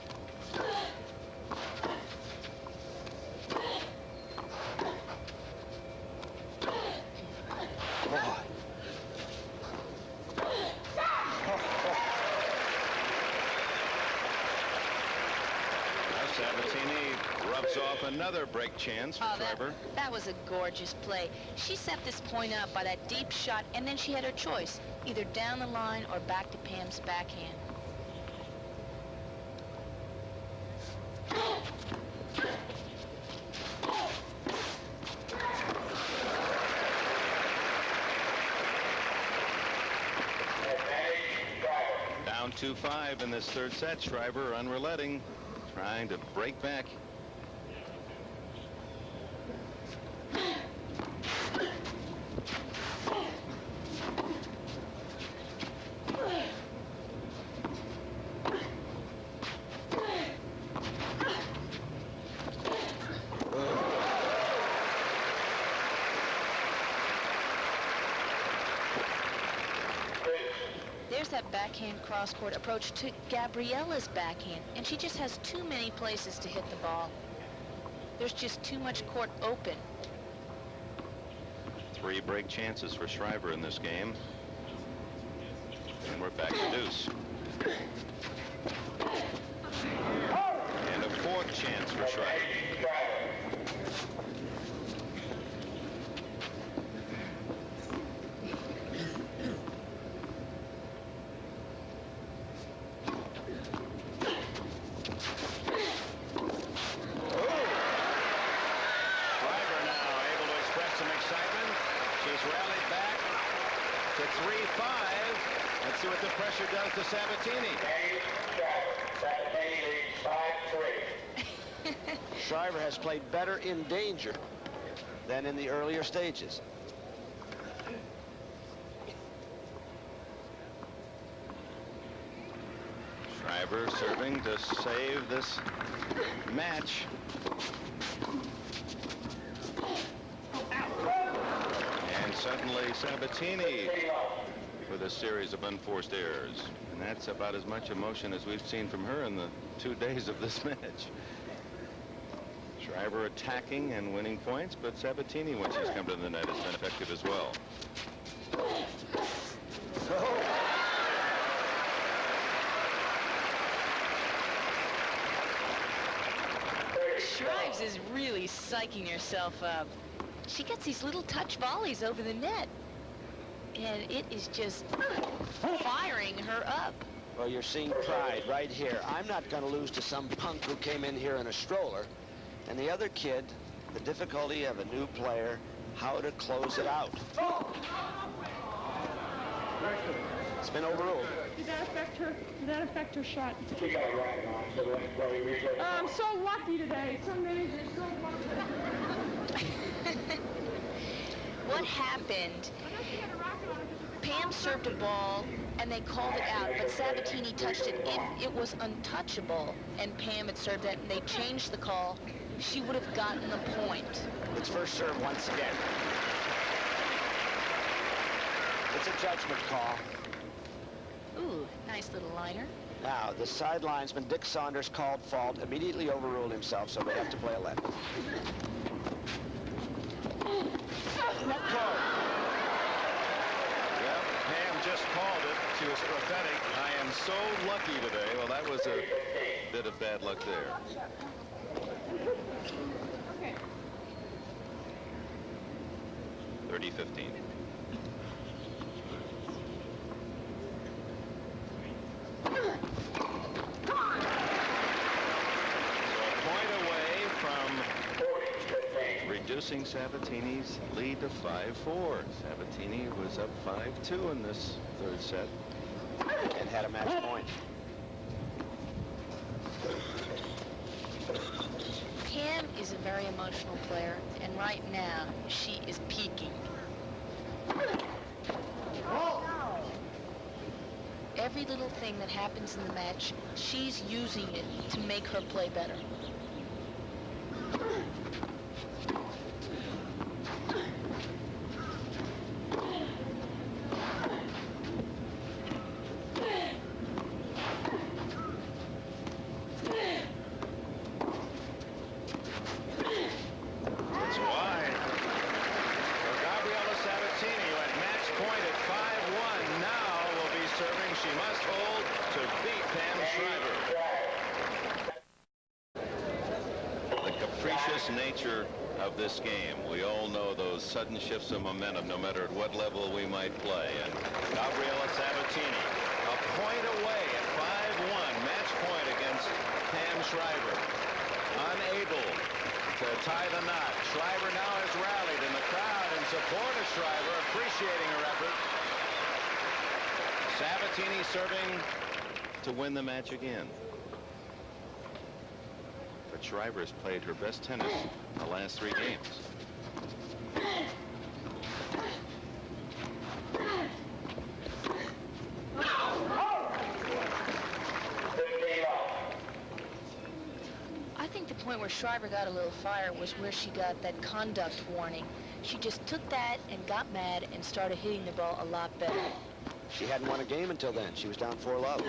Sabatini rubs off another break chance for Shriver. That was a gorgeous play. She set this point up by that deep shot, and then she had her choice, either down the line or back to Pam's backhand. Down 2-5 in this third set. Shriver unrelenting, trying to break back. There's that backhand cross-court approach to Gabriela's backhand, and she just has too many places to hit the ball. There's just too much court open. 3 break chances for Shriver in this game. And we're back to deuce. And a 4th chance for Shriver. Let's see what the pressure does to Sabatini. Sabatini leads 5-3. Shriver has played better in danger than in the earlier stages. Shriver serving to save this match. And suddenly Sabatini with a series of unforced errors. And that's about as much emotion as we've seen from her in the 2 days of this match. Shriver attacking and winning points, but Sabatini, when she's come to the net, has been effective as well. Shrives is really psyching herself up. She gets these little touch volleys over the net, and it is just firing her up. Well, you're seeing pride right here. I'm not going to lose to some punk who came in here in a stroller. And the other kid, the difficulty of a new player, how to close it out. It's been overruled. Did that affect her? Did that affect her shot? I'm so lucky today. Some days you're so lucky. What happened? Pam served a ball and they called it out, but Sabatini touched it. If it was untouchable and Pam had served that and they changed the call, she would have gotten the point. It's first serve once again. It's a judgment call. Ooh, nice little liner. Now, the side linesman, Dick Saunders, called fault, immediately overruled himself, so they have to play a left. Net call. Yep, Pam just called it. She was prophetic. I am so lucky today. Well, that was a bit of bad luck there. Okay. 30-15. Reducing Sabatini's lead to 5-4. Sabatini was up 5-2 in this third set. and had a match point. Pam is a very emotional player, and right now she is peaking. Every little thing that happens in the match, she's using it to make her play better. It's wide for Gabriela Sabatini, who at match point at 5-1 now will be serving. She must hold to beat Pam Shriver. The capricious nature of this game. We all know those sudden shifts of momentum, no matter at what level we might play. And Gabriela Sabatini, a point away at 5-1, match point against Pam Shriver. Unable to tie the knot. Shriver now has rallied, and the crowd in support of Shriver, appreciating her effort. Sabatini serving to win the match again. But Shriver has played her best tennis in the last 3 games. I think the point where Shriver got a little fire was where she got that conduct warning. She just took that and got mad and started hitting the ball a lot better. She hadn't won a game until then. She was down 4-love.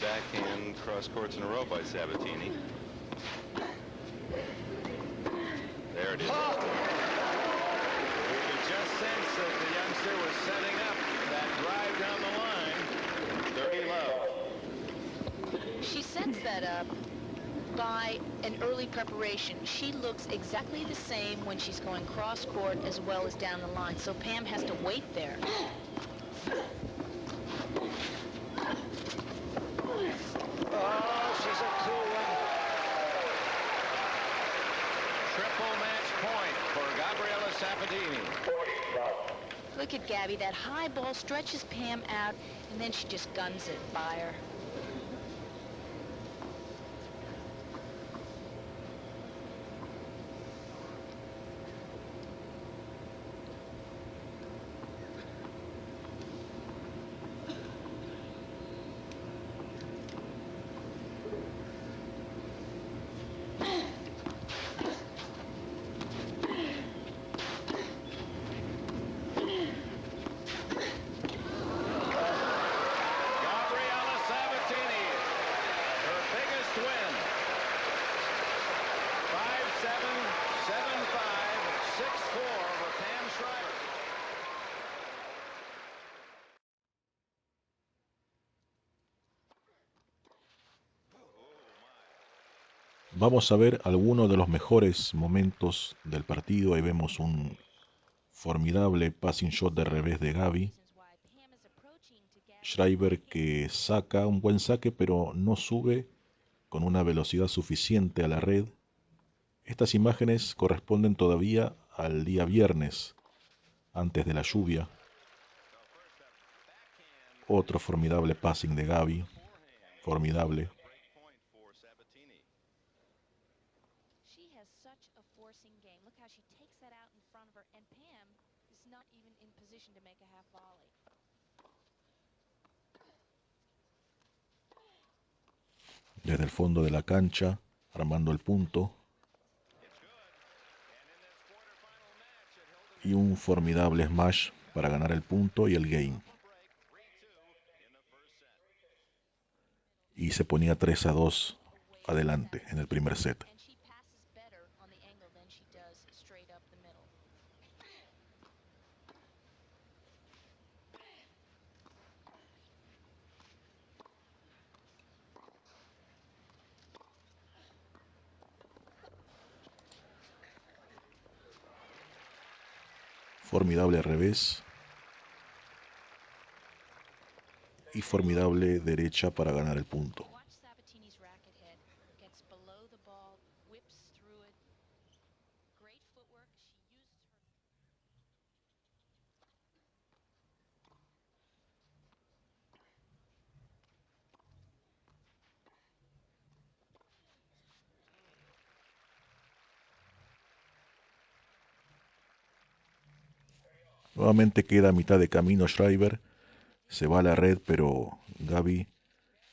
Backhand cross courts in a row by Sabatini. There it is. Oh! You could just sense that the youngster was setting up that drive down the line. 30 love. She sets that up by an early preparation. She looks exactly the same when she's going cross court as well as down the line. So Pam has to wait there. Oh, she's a cool one. Triple match point for Gabriela Sabatini. Look at Gabby. That high ball stretches Pam out, and then she just guns it by her. Vamos a ver algunos de los mejores momentos del partido. Ahí vemos un formidable passing shot de revés de Gaby. Shriver que saca un buen saque, pero no sube con una velocidad suficiente a la red. Estas imágenes corresponden todavía al día viernes, antes de la lluvia. Otro formidable passing de Gaby. Formidable. Desde el fondo de la cancha, armando el punto. Y un formidable smash para ganar el punto y el game. Y se ponía 3-2 adelante en el primer set. Formidable revés. y formidable derecha para ganar el punto. Nuevamente queda a mitad de camino Shriver, se va a la red, pero Gaby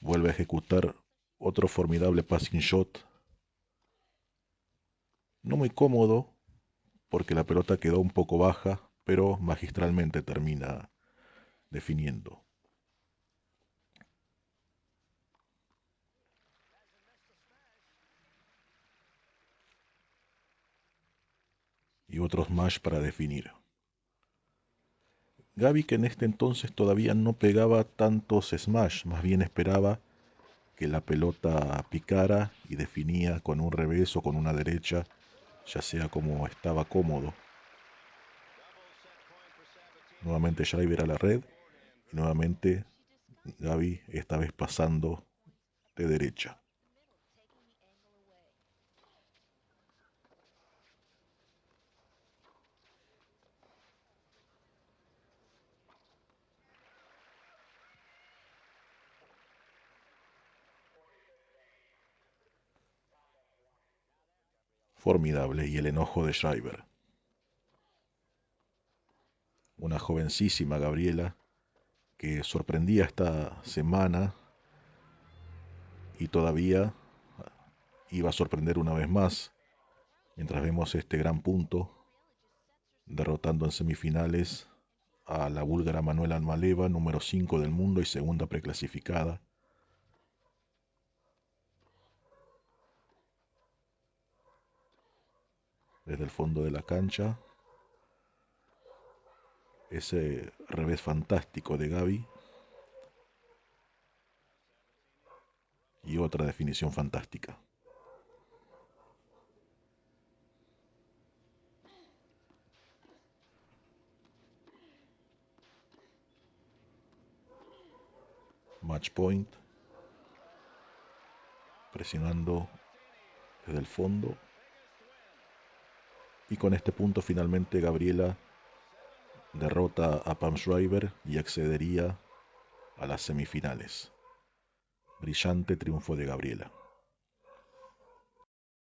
vuelve a ejecutar otro formidable passing shot. No muy cómodo, porque la pelota quedó un poco baja, pero magistralmente termina definiendo. Y otro smash para definir. Gaby, que en este entonces todavía no pegaba tantos smash, más bien esperaba que la pelota picara y definía con un revés o con una derecha, ya sea como estaba cómodo. Nuevamente Shriver a la red y nuevamente Gaby, esta vez pasando de derecha. Formidable, y el enojo de Shriver. Una jovencísima Gabriela que sorprendía esta semana y todavía iba a sorprender una vez más, mientras vemos este gran punto, derrotando en semifinales a la búlgara Manuela Almaleva, número 5 del mundo y segunda preclasificada. Desde el fondo de la cancha, ese revés fantástico de Gaby y otra definición fantástica. Match point, presionando desde el fondo, y con este punto finalmente Gabriela derrota a Pam Shriver y accedería a las semifinales. Brillante triunfo de Gabriela.